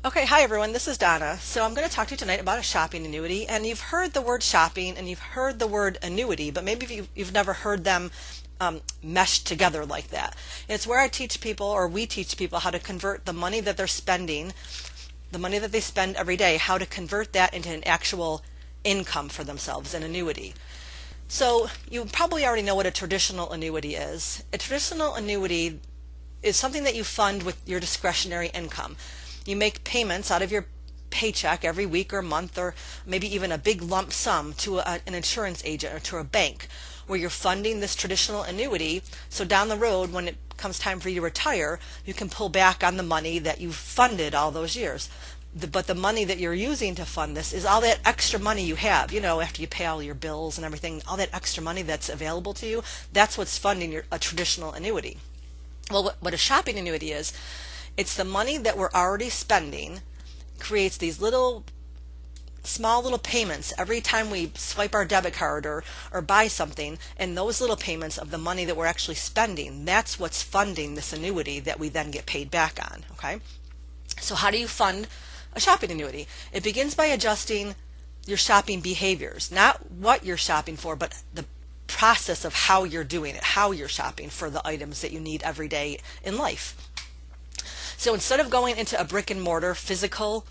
Okay, hi everyone, this is Donna. So I'm going to talk to you tonight about a shopping annuity. And you've heard the word shopping and you've heard the word annuity, but maybe you've never heard them meshed together like that. It's where I teach people, or we teach people, how to convert the money that they're spending, the money that they spend every day, how to convert that into an actual income for themselves, an annuity. So you probably already know what a traditional annuity is. A traditional annuity is something that you fund with your discretionary income. You make payments out of your paycheck every week or month, or maybe even a big lump sum to an insurance agent or to a bank, where you're funding this traditional annuity. So down the road, when it comes time for you to retire, you can pull back on the money that you funded all those years. But the money that you're using to fund this is all that extra money you have, after you pay all your bills and everything, all that extra money that's available to you, that's what's funding a traditional annuity. Well, what a shopping annuity is, it's the money that we're already spending, creates these small little payments every time we swipe our debit card or buy something, and those little payments of the money that we're actually spending, that's what's funding this annuity that we then get paid back on. Okay? So how do you fund a shopping annuity? It begins by adjusting your shopping behaviors, not what you're shopping for, but the process of how you're doing it, how you're shopping for the items that you need every day in life. So instead of going into a brick and mortar physical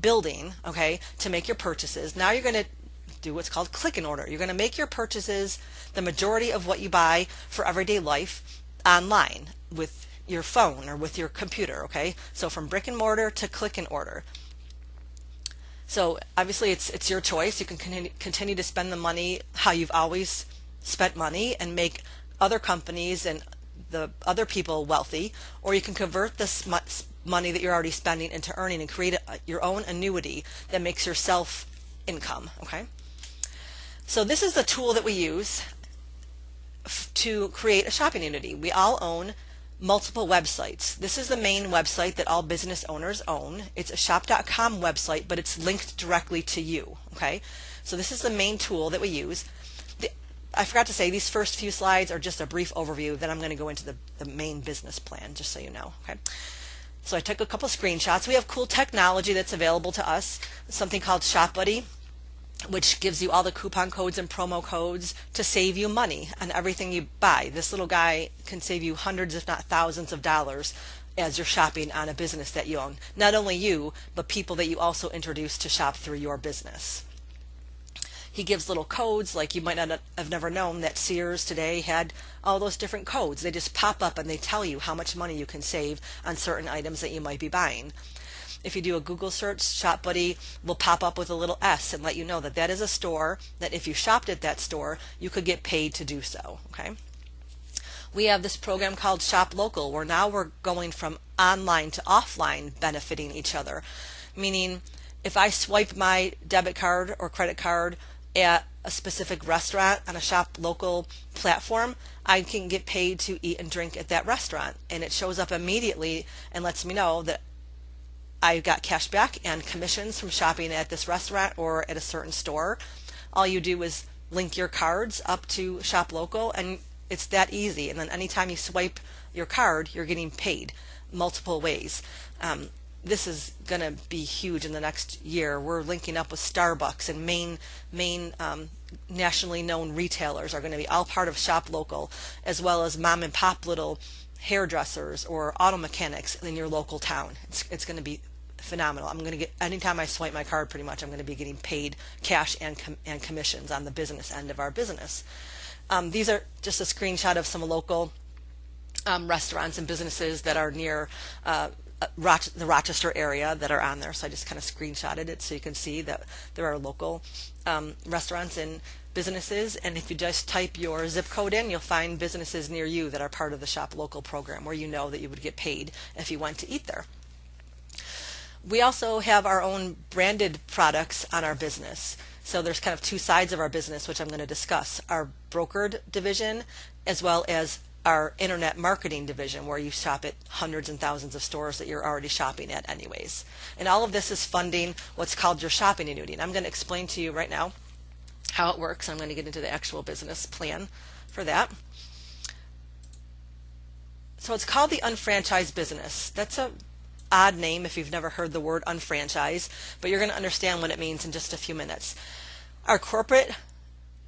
building, okay, to make your purchases, now you're going to do what's called click and order. You're going to make your purchases, the majority of what you buy for everyday life, online with your phone or with your computer, okay? So from brick and mortar to click and order. So obviously it's your choice. You can continue to spend the money how you've always spent money and make other companies and the other people wealthy, or you can convert this money that you're already spending into earning and create your own annuity that makes yourself income. Okay, so this is the tool that we use to create a shopping annuity. We all own multiple websites. This is the main website that all business owners own. It's a shop.com website, but it's linked directly to you. Okay, so this is the main tool that we use. I forgot to say, these first few slides are just a brief overview. Then I'm going to go into the main business plan, just so you know. Okay. So I took a couple screenshots. We have cool technology that's available to us, something called Shop Buddy, which gives you all the coupon codes and promo codes to save you money on everything you buy. This little guy can save you hundreds, if not thousands of dollars as you're shopping on a business that you own. Not only you, but people that you also introduce to shop through your business. He gives little codes, like you might not have never known that Sears today had all those different codes. They just pop up and they tell you how much money you can save on certain items that you might be buying. If you do a Google search, Shop Buddy will pop up with a little S and let you know that that is a store, that if you shopped at that store, you could get paid to do so. Okay. We have this program called Shop Local, where now we're going from online to offline, benefiting each other. Meaning, if I swipe my debit card or credit card at a specific restaurant on a Shop Local platform, I can get paid to eat and drink at that restaurant, and it shows up immediately and lets me know that I got cash back and commissions from shopping at this restaurant or at a certain store. All you do is link your cards up to Shop Local, and it's that easy. And then anytime you swipe your card, you're getting paid multiple ways. This is going to be huge in the next year. We're linking up with Starbucks, and main nationally known retailers are going to be all part of Shop Local, as well as mom and pop little hairdressers or auto mechanics in your local town. It's going to be phenomenal. I'm going to get, anytime I swipe my card, pretty much I'm going to be getting paid cash and commissions on the business end of our business. These are just a screenshot of some local restaurants and businesses that are near the Rochester area that are on there. So I just kind of screenshotted it so you can see that there are local restaurants and businesses, and if you just type your zip code in, you'll find businesses near you that are part of the Shop Local program, where you know that you would get paid if you went to eat there. We also have our own branded products on our business. So there's kind of two sides of our business, which I'm going to discuss: our brokered division, as well as our internet marketing division, where you shop at hundreds and thousands of stores that you're already shopping at anyways. And all of this is funding what's called your shopping annuity. And I'm going to explain to you right now how it works. I'm going to get into the actual business plan for that. So it's called the unfranchised business. That's a odd name if you've never heard the word unfranchise, but you're going to understand what it means in just a few minutes. Our corporate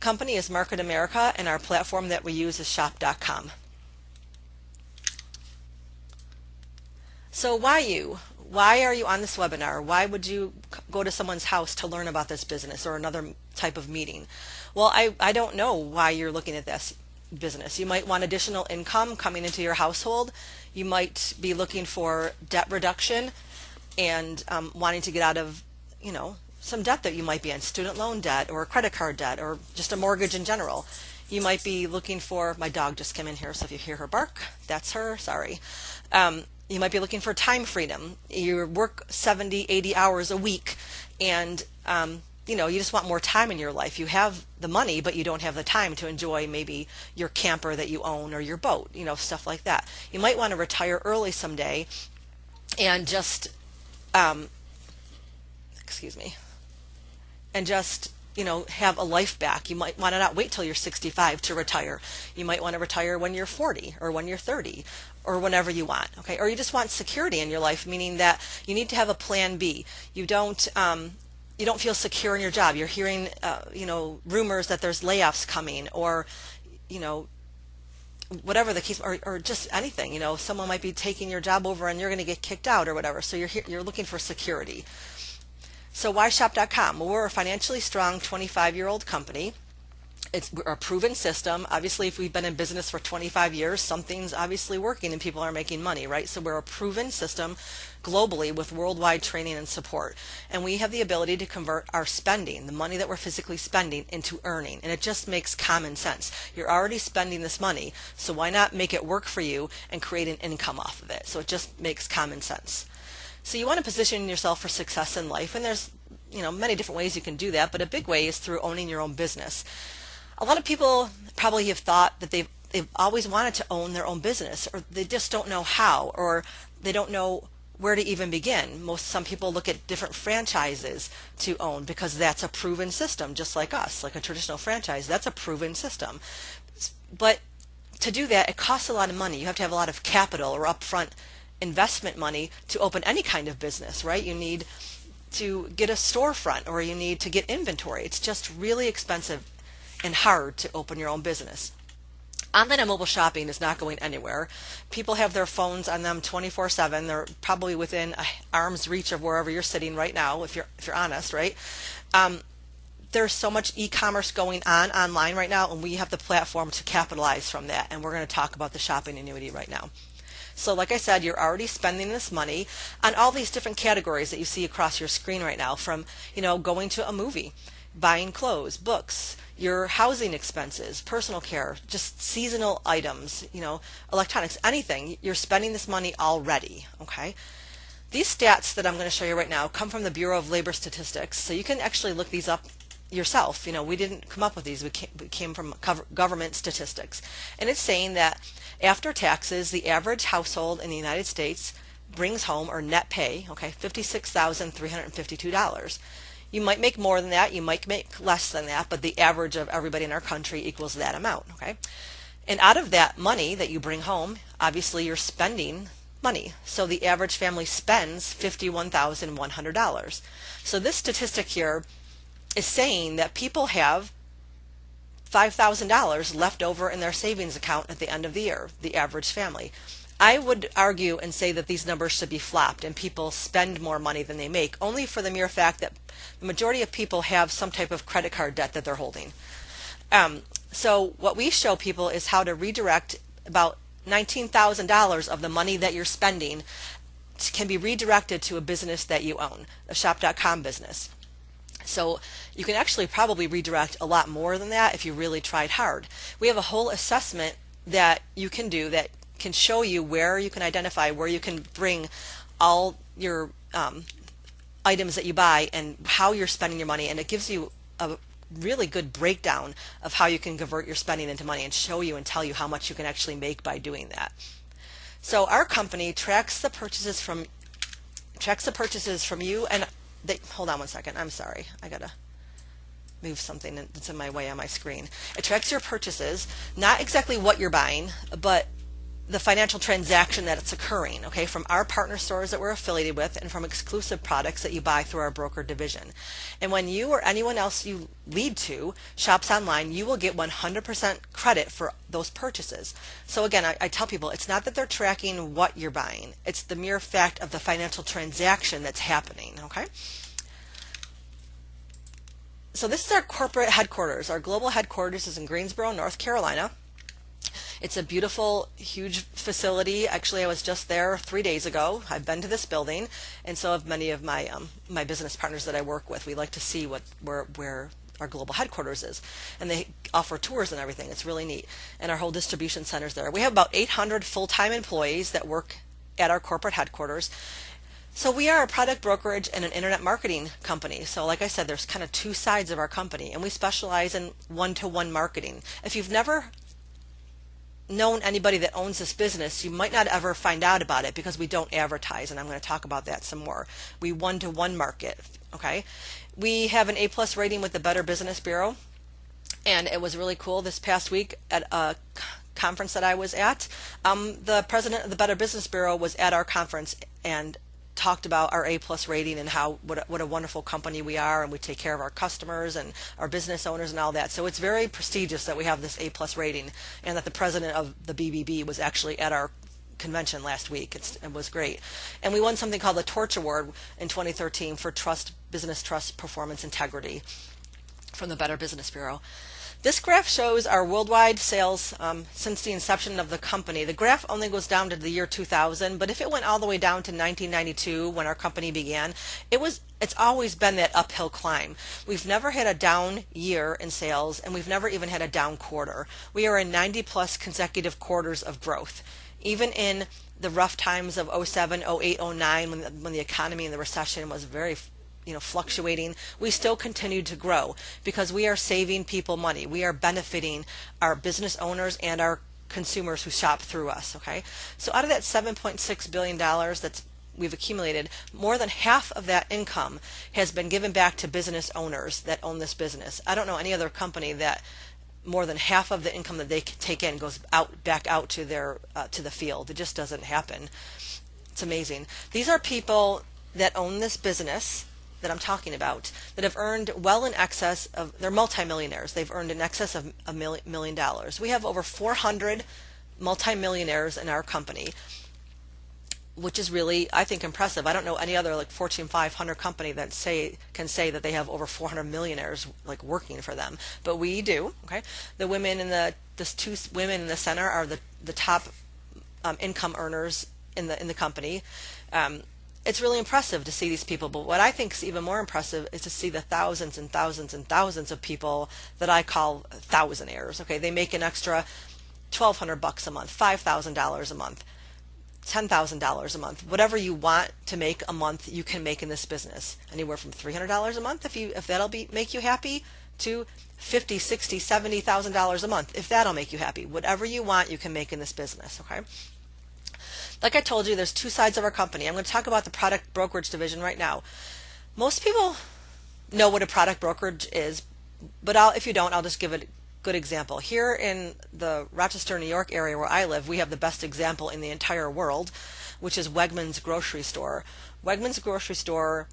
company is Market America, and our platform that we use is shop.com. So why you? Why are you on this webinar? Why would you go to someone's house to learn about this business or another type of meeting? Well, I don't know why you're looking at this business. You might want additional income coming into your household. You might be looking for debt reduction and wanting to get out of, some debt that you might be in, student loan debt or credit card debt or just a mortgage in general. You might be looking for, my dog just came in here, so if you hear her bark, that's her, sorry. You might be looking for time freedom. You work 70, 80 hours a week and you just want more time in your life. You have the money, but you don't have the time to enjoy maybe your camper that you own or your boat, stuff like that. You might want to retire early someday and just, have a life back. You might want to not wait till you're 65 to retire. You might want to retire when you're 40 or when you're 30 or whenever you want. Okay, or you just want security in your life, meaning that you need to have a plan B. You don't feel secure in your job. You're hearing rumors that there's layoffs coming, or whatever the case, or just anything. Someone might be taking your job over and you're going to get kicked out or whatever. So you're looking for security. So why shop.com? Well, we're a financially strong 25-year-old company. We're a proven system. Obviously, if we've been in business for 25 years, something's obviously working and people are making money, right? So we're a proven system globally with worldwide training and support. And we have the ability to convert our spending, the money that we're physically spending, into earning. And it just makes common sense. You're already spending this money, so why not make it work for you and create an income off of it? So it just makes common sense. So you want to position yourself for success in life, and there's many different ways you can do that, but a big way is through owning your own business. A lot of people probably have thought that they've always wanted to own their own business, or they just don't know how, or they don't know where to even begin. Some people look at different franchises to own because that's a proven system, just like us, like a traditional franchise. That's a proven system. But to do that, it costs a lot of money. You have to have a lot of capital or upfront investment money to open any kind of business, right? You need to get a storefront, or you need to get inventory. It's just really expensive and hard to open your own business. Online and mobile shopping is not going anywhere. People have their phones on them 24/7. They're probably within arm's reach of wherever you're sitting right now, if you're honest, right? There's so much e-commerce going on online right now, and we have the platform to capitalize from that. And we're going to talk about the shopping annuity right now. So like I said, you're already spending this money on all these different categories that you see across your screen right now, from going to a movie, buying clothes, books, your housing expenses, personal care, just seasonal items, electronics, anything. You're spending this money already, okay? These stats that I'm going to show you right now come from the Bureau of Labor Statistics, so you can actually look these up yourself. We didn't come up with these. We came from government statistics. And it's saying that after taxes, the average household in the United States brings home, or net pay, $56,352. You might make more than that, you might make less than that, but the average of everybody in our country equals that amount, okay? And out of that money that you bring home, obviously you're spending money. So the average family spends $51,100. So this statistic here is saying that people have $5,000 left over in their savings account at the end of the year, the average family. I would argue and say that these numbers should be flopped and people spend more money than they make, only for the mere fact that the majority of people have some type of credit card debt that they're holding. So what we show people is how to redirect about $19,000 of the money that you're spending can be redirected to a business that you own, a shop.com business. So you can actually probably redirect a lot more than that if you really tried hard. We have a whole assessment that you can do that can show you where you can identify where you can bring all your items that you buy and how you're spending your money, and it gives you a really good breakdown of how you can convert your spending into money and show you and tell you how much you can actually make by doing that. So our company tracks the purchases from you, and hold on one second, I'm sorry, I gotta move something that's in my way on my screen. It tracks your purchases, not exactly what you're buying, but the financial transaction that it's occurring, okay, from our partner stores that we're affiliated with and from exclusive products that you buy through our broker division. And when you or anyone else you lead to shops online, you will get 100% credit for those purchases. So again, I tell people it's not that they're tracking what you're buying, it's the mere fact of the financial transaction that's happening, okay? So this is our corporate headquarters. Our global headquarters is in Greensboro, North Carolina. It's a beautiful, huge facility. Actually, I was just there 3 days ago. I've been to this building, and so have many of my my business partners that I work with. We like to see where our global headquarters is, and they offer tours and everything. It's really neat. And our whole distribution center's there. We have about 800 full-time employees that work at our corporate headquarters. So we are a product brokerage and an internet marketing company. So like I said, there's kind of two sides of our company, and we specialize in one-to-one marketing. If you've never known anybody that owns this business, you might not ever find out about it because we don't advertise, and I'm going to talk about that some more. We one-to-one market, okay? We have an A+ rating with the Better Business Bureau, and it was really cool this past week at a conference that I was at. The president of the Better Business Bureau was at our conference and talked about our A+ rating and how what a wonderful company we are, and we take care of our customers and our business owners and all that. So it's very prestigious that we have this A+ rating, and that the president of the BBB was actually at our convention last week. It was great. And we won something called the Torch Award in 2013 for business trust performance integrity from the Better Business Bureau. This graph shows our worldwide sales since the inception of the company. The graph only goes down to the year 2000, but if it went all the way down to 1992 when our company began, it's always been that uphill climb. We've never had a down year in sales, and we've never even had a down quarter. We are in 90 plus consecutive quarters of growth. Even in the rough times of 07, 08, 09, when the economy and the recession was very fluctuating, we still continue to grow because we are saving people money. We are benefiting our business owners and our consumers who shop through us, okay? So out of that $7.6 billion that's we've accumulated, more than half of that income has been given back to business owners that own this business. I don't know any other company that more than half of the income that they take in goes back out to the field. It just doesn't happen. It's amazing. These are people that own this business that I'm talking about that have earned well in excess of, they're multimillionaires. They've earned in excess of $1 million. We have over 400 multimillionaires in our company, which is really, I think, impressive. I don't know any other like Fortune 500 company that can say that they have over 400 millionaires like working for them, but we do. Okay, the women in the two women in the center are the top income earners in the company. It's really impressive to see these people, but what I think is even more impressive is to see the thousands and thousands and thousands of people that I call thousandaires. Okay, they make an extra $1,200 a month, $5,000 a month, $10,000 a month. Whatever you want to make a month, you can make in this business. Anywhere from $300 a month, if that'll make you happy, to $50,000, $60,000, $70,000 a month, if that'll make you happy. Whatever you want, you can make in this business. Okay. Like I told you, there's two sides of our company. I'm going to talk about the product brokerage division right now. Most people know what a product brokerage is, but if you don't, I'll just give it a good example. Here in the Rochester, New York area where I live, we have the best example in the entire world, which is Wegmans grocery store. Wegmans grocery store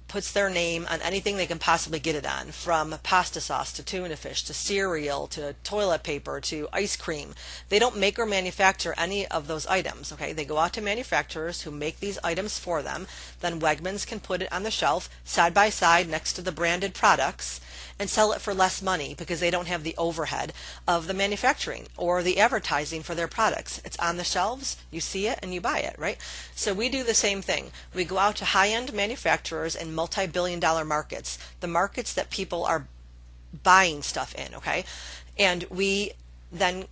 puts their name on anything they can possibly get it on, from pasta sauce to tuna fish to cereal to toilet paper to ice cream. They don't make or manufacture any of those items. Okay, they go out to manufacturers who make these items for them. Then Wegmans can put it on the shelf side by side next to the branded products and sell it for less money because they don't have the overhead of the manufacturing or the advertising for their products. It's on the shelves, you see it, and you buy it, right? So we do the same thing. We go out to high-end manufacturers in multi-billion-dollar markets, the markets that people are buying stuff in, okay? And we then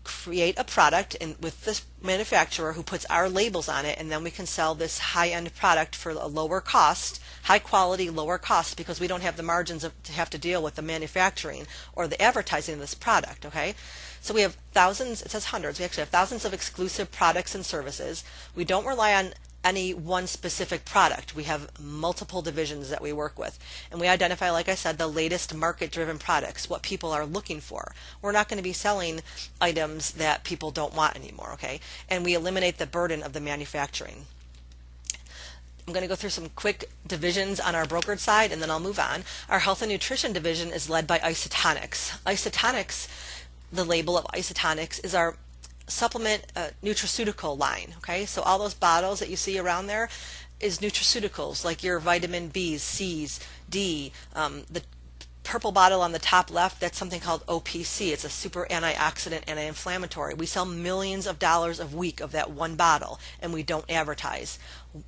create a product with this manufacturer who puts our labels on it, and then we can sell this high-end product for a lower cost, high quality, lower cost, because we don't have the margins to have to deal with the manufacturing or the advertising of this product, okay? So we have thousands, it says hundreds, we actually have thousands of exclusive products and services. We don't rely on any one specific product. We have multiple divisions that we work with, and we identify, like I said, the latest market-driven products, what people are looking for. We're not going to be selling items that people don't want anymore, okay? And we eliminate the burden of the manufacturing. I'm going to go through some quick divisions on our brokerage side, and then I'll move on. Our health and nutrition division is led by Isotonics. Isotonics, the label of Isotonics, is our supplement nutraceutical line. Okay, so all those bottles that you see around there is nutraceuticals, like your vitamin B's, C's, D. The purple bottle on the top left, that's something called OPC. It's a super antioxidant, anti-inflammatory. We sell millions of dollars a week of that one bottle, and we don't advertise.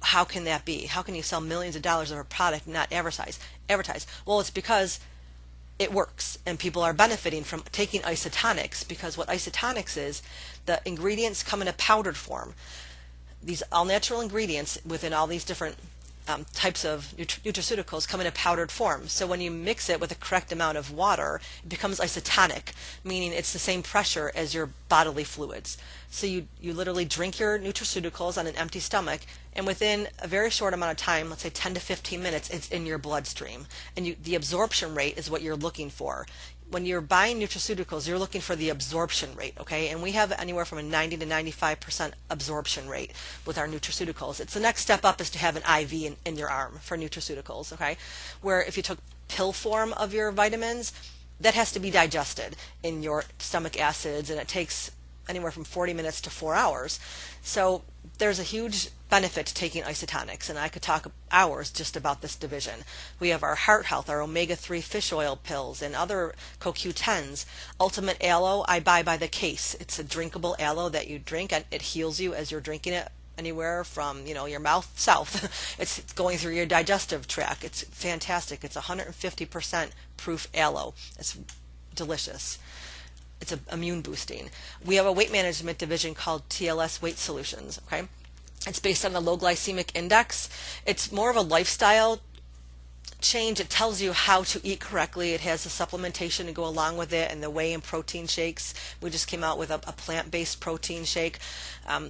How can that be? How can you sell millions of dollars of a product and not advertise? Well, it's because it works, and people are benefiting from taking Isotonics, because what Isotonics is, the ingredients come in a powdered form. These all-natural ingredients within all these different types of nutraceuticals come in a powdered form. So when you mix it with the correct amount of water, it becomes isotonic, meaning it's the same pressure as your bodily fluids. So you literally drink your nutraceuticals on an empty stomach, and within a very short amount of time, let's say 10 to 15 minutes, it's in your bloodstream. And the absorption rate is what you're looking for. When you're buying nutraceuticals, you're looking for the absorption rate, okay? And we have anywhere from a 90 to 95% absorption rate with our nutraceuticals. It's the next step up is to have an IV in your arm for nutraceuticals, okay? Where if you took pill form of your vitamins, that has to be digested in your stomach acids, and it takes anywhere from 40 minutes to 4 hours. So there's a huge benefit to taking Isotonics, and I could talk hours just about this division. We have our heart health, our omega-3 fish oil pills, and other CoQ10s. Ultimate Aloe, I buy by the case. It's a drinkable aloe that you drink, and it heals you as you're drinking it anywhere from, your mouth south. It's going through your digestive tract. It's fantastic. It's 150% proof aloe. It's delicious. It's immune boosting. We have a weight management division called TLS Weight Solutions, okay? It's based on the low glycemic index. It's more of a lifestyle change. It tells you how to eat correctly. It has the supplementation to go along with it, and the whey and protein shakes. We just came out with a plant-based protein shake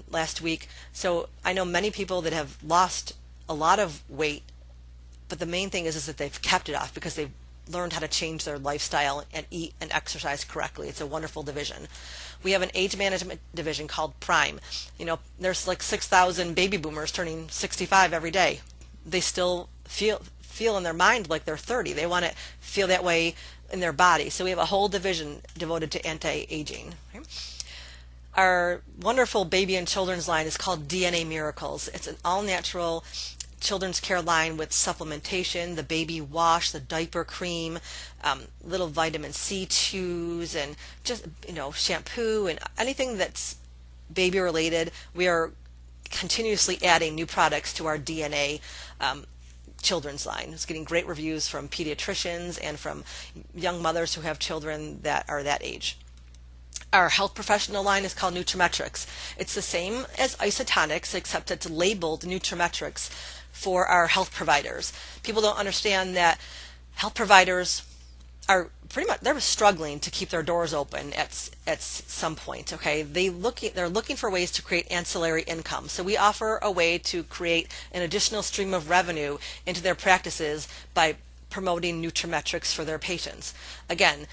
last week. So I know many people that have lost a lot of weight, but the main thing is that they've kept it off because they've learned how to change their lifestyle and eat and exercise correctly. It's a wonderful division. We have an age management division called Prime. There's like 6,000 baby boomers turning 65 every day. They still feel in their mind like they're 30. They want to feel that way in their body. So we have a whole division devoted to anti-aging. Okay? Our wonderful baby and children's line is called DNA Miracles. It's an all-natural children's care line with supplementation, the baby wash, the diaper cream, little vitamin C chews, and just shampoo and anything that's baby related. We are continuously adding new products to our DNA children's line. It's getting great reviews from pediatricians and from young mothers who have children that are that age. Our health professional line is called Nutrimetrics. It's the same as Isotonics, except it's labeled Nutrimetrics for our health providers. People don't understand that health providers are they're struggling to keep their doors open at some point. Okay, they're looking for ways to create ancillary income. So we offer a way to create an additional stream of revenue into their practices by promoting Nutrimetrics for their patients. Again,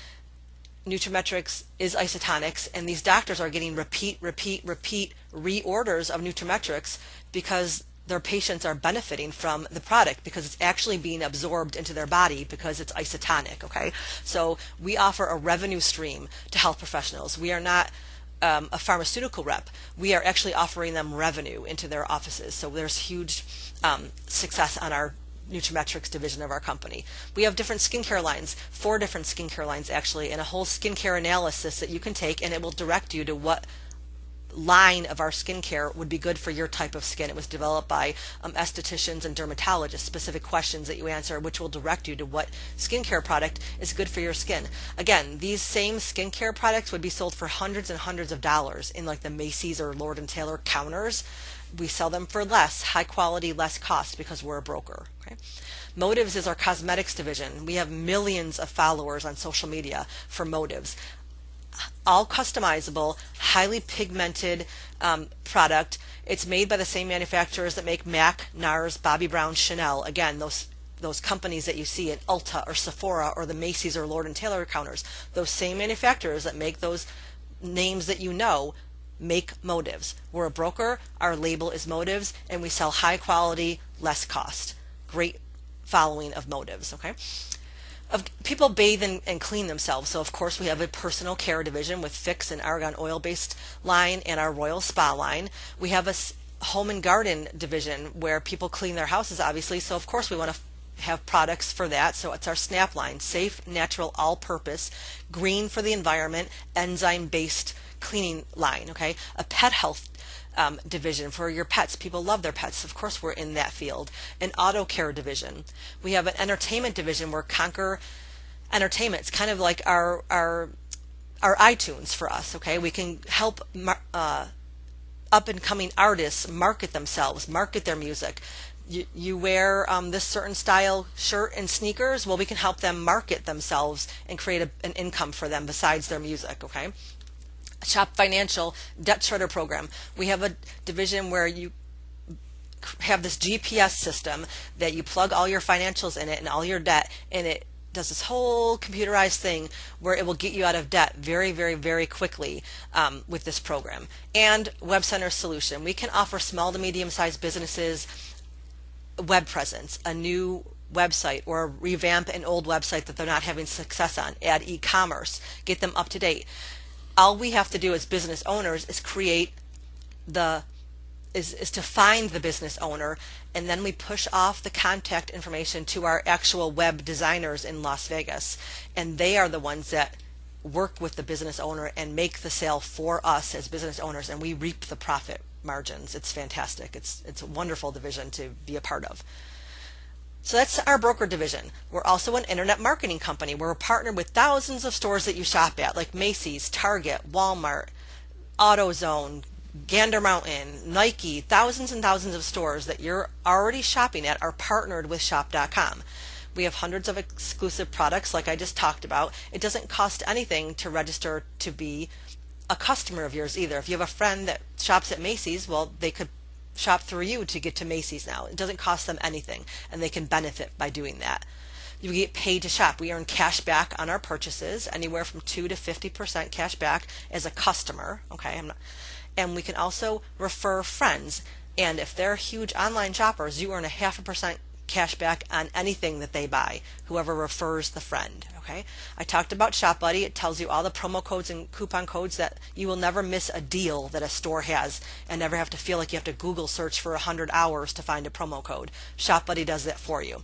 Nutrimetrics is Isotonics, and these doctors are getting repeat reorders of Nutrimetrics because their patients are benefiting from the product, because it's actually being absorbed into their body because it's isotonic. Okay, so we offer a revenue stream to health professionals. We are not a pharmaceutical rep. We are actually offering them revenue into their offices. So there's huge success on our Nutrimetrics division of our company. We have different skincare lines, 4 different skincare lines actually, and a whole skincare analysis that you can take, and it will direct you to what line of our skincare would be good for your type of skin. It was developed by estheticians and dermatologists, specific questions that you answer, which will direct you to what skincare product is good for your skin. Again, these same skincare products would be sold for hundreds and hundreds of dollars in like the Macy's or Lord & Taylor counters. We sell them for less, high quality, less cost, because we're a broker. Okay? Motives is our cosmetics division. We have millions of followers on social media for Motives. All customizable, highly pigmented product. It's made by the same manufacturers that make Mac, NARS, Bobbi Brown, Chanel. Again, those companies that you see at Ulta or Sephora or the Macy's or Lord & Taylor counters. Those same manufacturers that make those names that you know make Motives. We're a broker, our label is Motives, and we sell high quality, less cost. Great following of Motives, okay? People bathe and clean themselves, so of course we have a personal care division with Fix and Argan oil based line and our Royal Spa line. We have a home and garden division where people clean their houses, obviously, so of course we want to have products for that. So it's our Snap line, safe, natural, all-purpose, green for the environment, enzyme-based cleaning line, okay? A pet health division for your pets. People love their pets. Of course, we're in that field. An auto care division. We have an entertainment division where Conquer Entertainment. It's kind of like our iTunes for us, okay? We can help up and coming artists market themselves, market their music. You wear this certain style shirt and sneakers, well, we can help them market themselves and create an income for them besides their music, okay? Shop Financial Debt Shredder Program. We have a division where you have this GPS system that you plug all your financials in it and all your debt, and it does this whole computerized thing where it will get you out of debt very, very, very quickly with this program. And Web Center Solution. We can offer small to medium-sized businesses web presence, a new website, or revamp an old website that they're not having success on, add e-commerce, get them up to date. All we have to do as business owners is create is to find the business owner, and then we push off the contact information to our actual web designers in Las Vegas, and they are the ones that work with the business owner and make the sale for us as business owners, and we reap the profit margins. It's fantastic. It's a wonderful division to be a part of. So that's our broker division. We're also an internet marketing company. We're partnered with thousands of stores that you shop at, like Macy's, Target, Walmart, AutoZone, Gander Mountain, Nike. Thousands and thousands of stores that you're already shopping at are partnered with Shop.com. We have hundreds of exclusive products like I just talked about. It doesn't cost anything to register to be a customer of yours either. If you have a friend that shops at Macy's, well, they could shop through you to get to Macy's now. It doesn't cost them anything, and they can benefit by doing that. You get paid to shop. We earn cash back on our purchases, anywhere from 2 to 50% cash back as a customer. Okay, and we can also refer friends. And if they're huge online shoppers, you earn a 0.5% cash back on anything that they buy, whoever refers the friend. Okay, I talked about Shop Buddy. It tells you all the promo codes and coupon codes that you will never miss a deal that a store has and never have to feel like you have to Google search for 100 hours to find a promo code. Shop Buddy does that for you.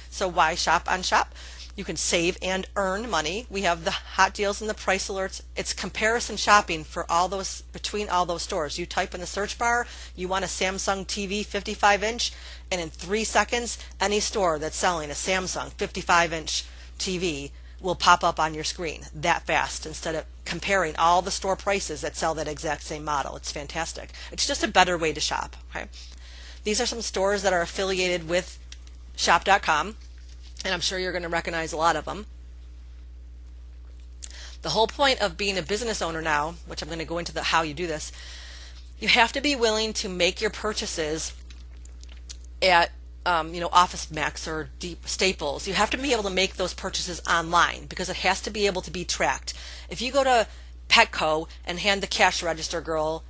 So why shop on Shop? You can save and earn money. We have the hot deals and the price alerts. It's comparison shopping for all those, between all those stores. You type in the search bar, you want a Samsung TV 55-inch, and in 3 seconds, any store that's selling a Samsung 55-inch TV will pop up on your screen that fast, instead of comparing all the store prices that sell that exact same model. It's fantastic. It's just a better way to shop. Okay? These are some stores that are affiliated with Shop.com, and I'm sure you're going to recognize a lot of them. The whole point of being a business owner now, which I'm going to go into how you do this, you have to be willing to make your purchases at Office Max or Deep Staples. You have to be able to make those purchases online because it has to be able to be tracked. If you go to Petco and hand the cash register girl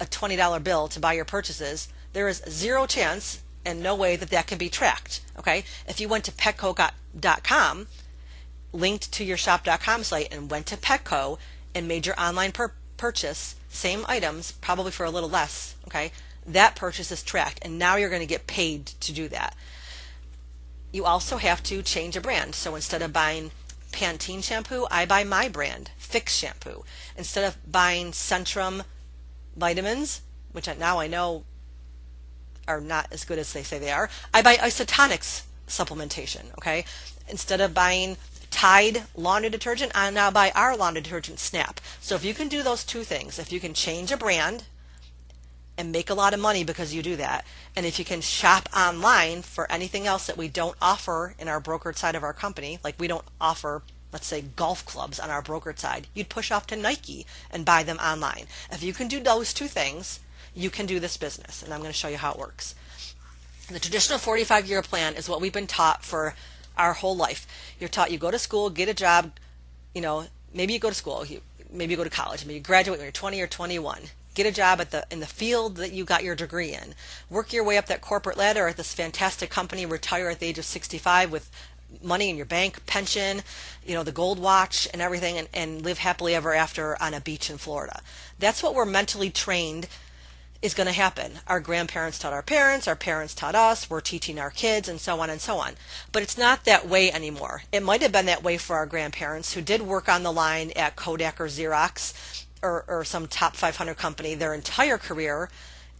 a $20 bill to buy your purchases, there is zero chance and no way that can be tracked. Okay, if you went to Petco.com, linked to your Shop.com site, and went to Petco and made your online purchase, same items, probably for a little less. Okay, that purchase is tracked, and now you're going to get paid to do that. You also have to change a brand. So instead of buying Pantene shampoo, I buy my brand, Fix shampoo. Instead of buying Centrum vitamins, which now I know are not as good as they say they are, I buy Isotonics supplementation. Okay, instead of buying Tide laundry detergent, I now buy our laundry detergent, Snap. So if you can do those two things, if you can change a brand and make a lot of money because you do that, and if you can shop online for anything else that we don't offer in our brokered side of our company, like we don't offer let's say golf clubs on our brokerage side, you'd push off to Nike and buy them online. If you can do those two things, you can do this business, and I'm going to show you how it works. The traditional 45-year plan is what we've been taught for our whole life. You're taught you go to school, get a job, maybe you go to school, maybe you go to college, maybe you graduate when you're 20 or 21. Get a job in the field that you got your degree in. Work your way up that corporate ladder at this fantastic company, retire at the age of 65 with money in your bank, pension, the gold watch and everything, and live happily ever after on a beach in Florida. That's what we're mentally trained is going to happen. Our grandparents taught our parents taught us, we're teaching our kids, and so on and so on. But it's not that way anymore. It might have been that way for our grandparents who did work on the line at Kodak or Xerox or some top 500 company their entire career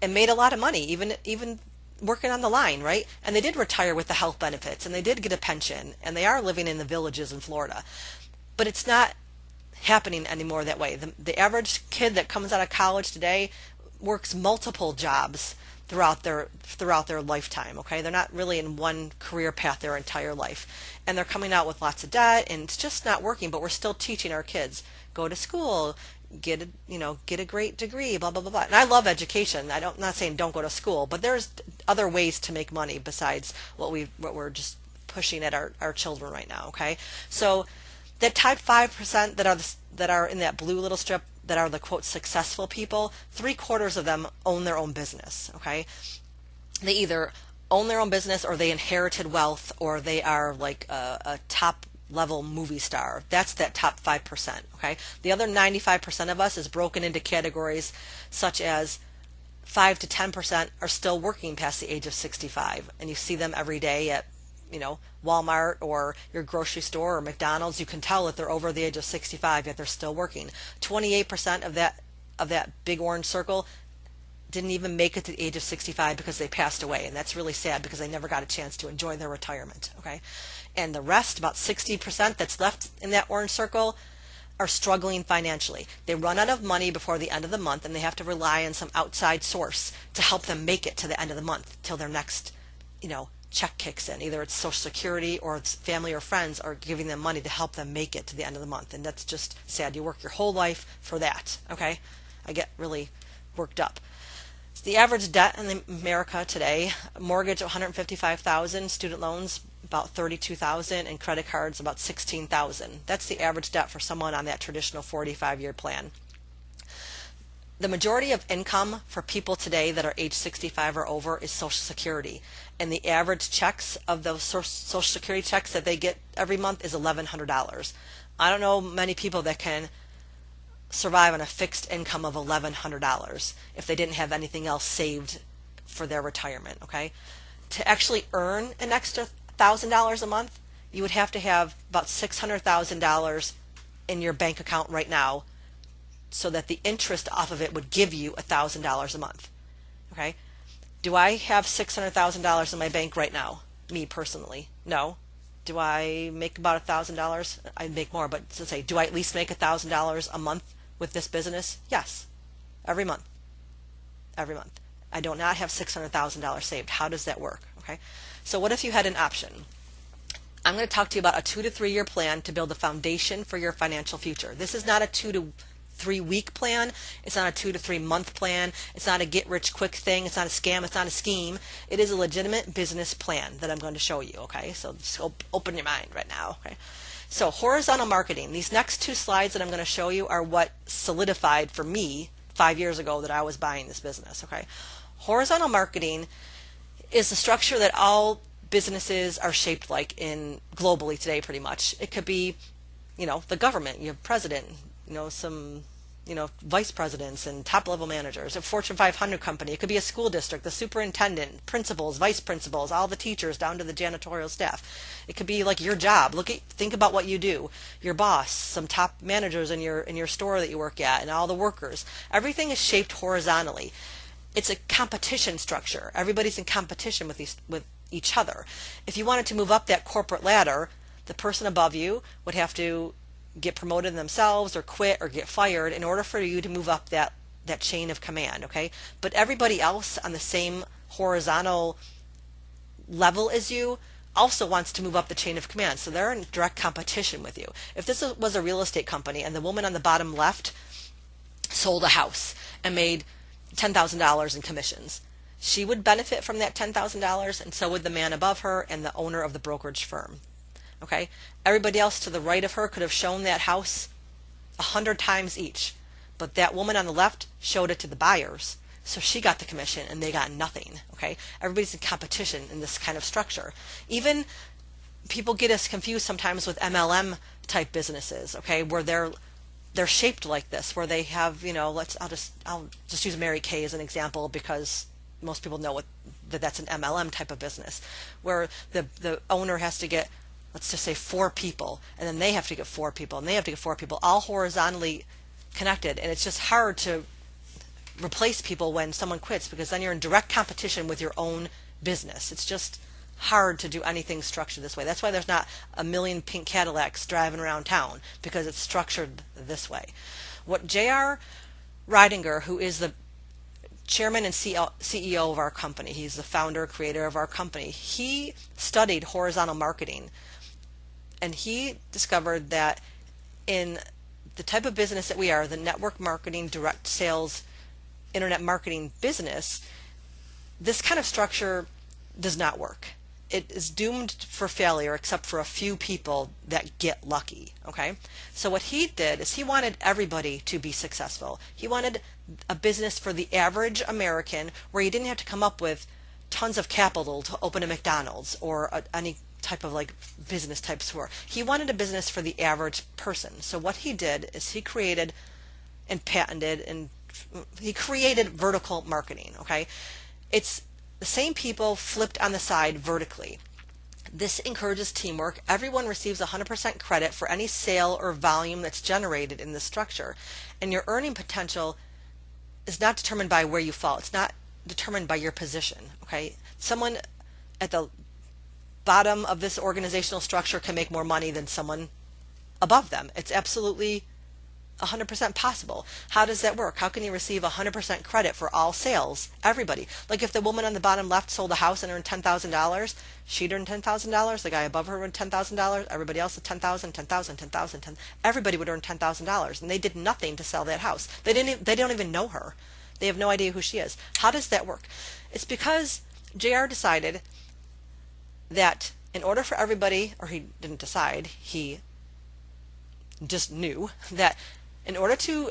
and made a lot of money, even working on the line, right? And they did retire with the health benefits, and they did get a pension, and they are living in the villages in Florida. But it's not happening anymore that way. The average kid that comes out of college today works multiple jobs throughout their lifetime. Okay, they're not really in one career path their entire life, and they're coming out with lots of debt, and it's just not working. But we're still teaching our kids, go to school, get a great degree, blah blah blah blah. And I love education. I'm not saying don't go to school, but there's other ways to make money besides what we're just pushing at our children right now. Okay, so that type 5% that are in that blue little strip, that are the quote successful people, 3/4 of them own their own business. Okay, they either own their own business, or they inherited wealth, or they are like a top level movie star. That's that top 5%. Okay, the other 95% of us is broken into categories such as 5 to 10% are still working past the age of 65, and you see them every day at Walmart or your grocery store or McDonald's. You can tell that they're over the age of 65, yet they're still working. 28% of that big orange circle didn't even make it to the age of 65 because they passed away, and that's really sad because they never got a chance to enjoy their retirement. Okay, and the rest, about 60% that's left in that orange circle, are struggling financially. They run out of money before the end of the month, and they have to rely on some outside source to help them make it to the end of the month till their next check kicks in. Either it's Social Security or it's family or friends are giving them money to help them make it to the end of the month. And that's just sad. You work your whole life for that. Okay, I get really worked up. So the average debt in America today: mortgage $155,000, student loans about $32,000, and credit cards about $16,000. That's the average debt for someone on that traditional 45-year plan. The majority of income for people today that are age 65 or over is Social Security, and the average checks of those Social Security checks that they get every month is $1,100. I don't know many people that can survive on a fixed income of $1,100 if they didn't have anything else saved for their retirement. Okay, to actually earn an extra $1,000 a month, you would have to have about $600,000 in your bank account right now, so that the interest off of it would give you $1,000 a month. Okay, do I have $600,000 in my bank right now? Me personally, no. Do I make about $1,000? I make more, but to say, do I at least make $1,000 a month with this business? Yes, every month. Every month. I do not have $600,000 saved. How does that work? Okay, so what if you had an option? I'm going to talk to you about a 2 to 3 year plan to build a foundation for your financial future. This is not a 2 to 3 week plan. It's not a 2 to 3 month plan. It's not a get rich quick thing. It's not a scam. It's not a scheme. It is a legitimate business plan that I'm going to show you. Okay, so just open your mind right now. Okay, so horizontal marketing. These next 2 slides that I'm going to show you are what solidified for me 5 years ago that I was buying this business. Okay, horizontal marketing is the structure that all businesses are shaped like in globally today. Pretty much, it could be, the government. You have president. Some vice presidents and top level managers. A Fortune 500 company. It could be a school district, the superintendent, principals, vice principals, all the teachers down to the janitorial staff. It could be like your job. Think about what you do. Your boss, some top managers in your store that you work at, and all the workers. Everything is shaped horizontally. It's a competition structure. Everybody's in competition with each other. If you wanted to move up that corporate ladder, the person above you would have to get promoted themselves or quit or get fired in order for you to move up that chain of command. Okay, but everybody else on the same horizontal level as you also wants to move up the chain of command. So they're in direct competition with you. If this was a real estate company and the woman on the bottom left sold a house and made $10,000 in commissions, she would benefit from that $10,000, and so would the man above her and the owner of the brokerage firm. Okay? Everybody else to the right of her could have shown that house 100 times each, but that woman on the left showed it to the buyers, so she got the commission and they got nothing. Okay? Everybody's in competition in this kind of structure. Even people get us confused sometimes with MLM type businesses, okay, where they're shaped like this, where they have, I'll just use Mary Kay as an example because most people know that's an MLM type of business, where the owner has to get, let's just say, 4 people, and then they have to get 4 people, and they have to get 4 people, all horizontally connected, and it's just hard to replace people when someone quits, because then you're in direct competition with your own business. It's just hard to do anything structured this way. That's why there's not a million pink Cadillacs driving around town, because it's structured this way. What J.R. Ridinger, who is the chairman and CEO of our company, he's the founder, creator of our company, he studied horizontal marketing, and he discovered that in the type of business that we are, the network marketing, direct sales, internet marketing business, this kind of structure does not work. It is doomed for failure except for a few people that get lucky, okay? So what he did is he wanted everybody to be successful. He wanted a business for the average American where you didn't have to come up with tons of capital to open a McDonald's or any type of like business type store. He wanted a business for the average person. So what he did is he created and patented and he created vertical marketing, okay? It's the same people flipped on the side vertically. This encourages teamwork. Everyone receives 100% credit for any sale or volume that's generated in the structure. And your earning potential is not determined by where you fall. It's not determined by your position, okay? Someone at the bottom of this organizational structure can make more money than someone above them. It's absolutely 100% possible. How does that work? How can you receive 100% credit for all sales? Everybody. Like if the woman on the bottom left sold a house and earned $10,000, she'd earn $10,000. The guy above her earned $10,000. Everybody else at $10,000, $10,000, $10,000. Everybody would earn $10,000, and they did nothing to sell that house. They don't even know her. They have no idea who she is. How does that work? It's because JR decided that in order for everybody, or he didn't decide, he just knew that in order to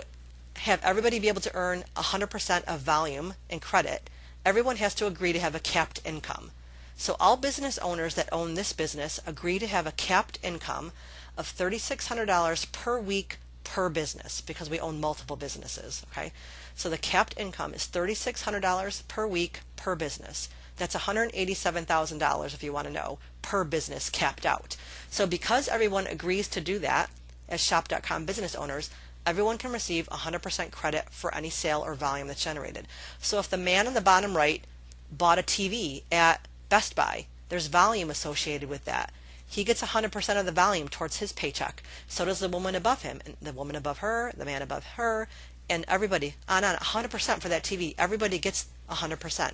have everybody be able to earn 100% of volume and credit, everyone has to agree to have a capped income. So all business owners that own this business agree to have a capped income of $3,600 per week per business, because we own multiple businesses, okay? So the capped income is $3,600 per week per business. That's $187,000, if you want to know, per business capped out. So because everyone agrees to do that, as Shop.com business owners, everyone can receive 100% credit for any sale or volume that's generated. So if the man on the bottom right bought a TV at Best Buy, there's volume associated with that. He gets 100% of the volume towards his paycheck. So does the woman above him, and the woman above her, the man above her, and everybody on 100% for that TV. Everybody gets 100%.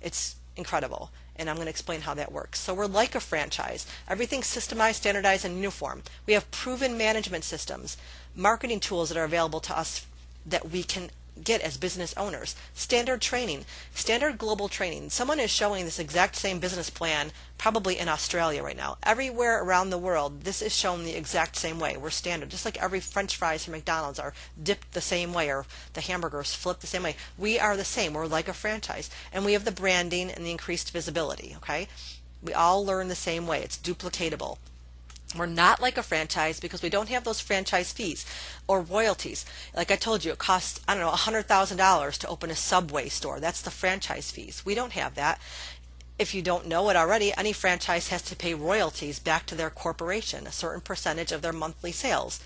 It's incredible, and I'm going to explain how that works. So we're like a franchise. Everything's systemized, standardized, and uniform. We have proven management systems, marketing tools that are available to us that we can get as business owners, standard training, standard global training. Someone is showing this exact same business plan probably in Australia right now. Everywhere around the world, this is shown the exact same way. We're standard, just like every French fries from McDonald's are dipped the same way, or the hamburgers flipped the same way. We are the same. We're like a franchise, and we have the branding and the increased visibility, okay? We all learn the same way. It's duplicatable. We're not like a franchise because we don't have those franchise fees or royalties. Like I told you, it costs, $100,000 to open a Subway store. That's the franchise fees. We don't have that. If you don't know it already, any franchise has to pay royalties back to their corporation, a certain percentage of their monthly sales.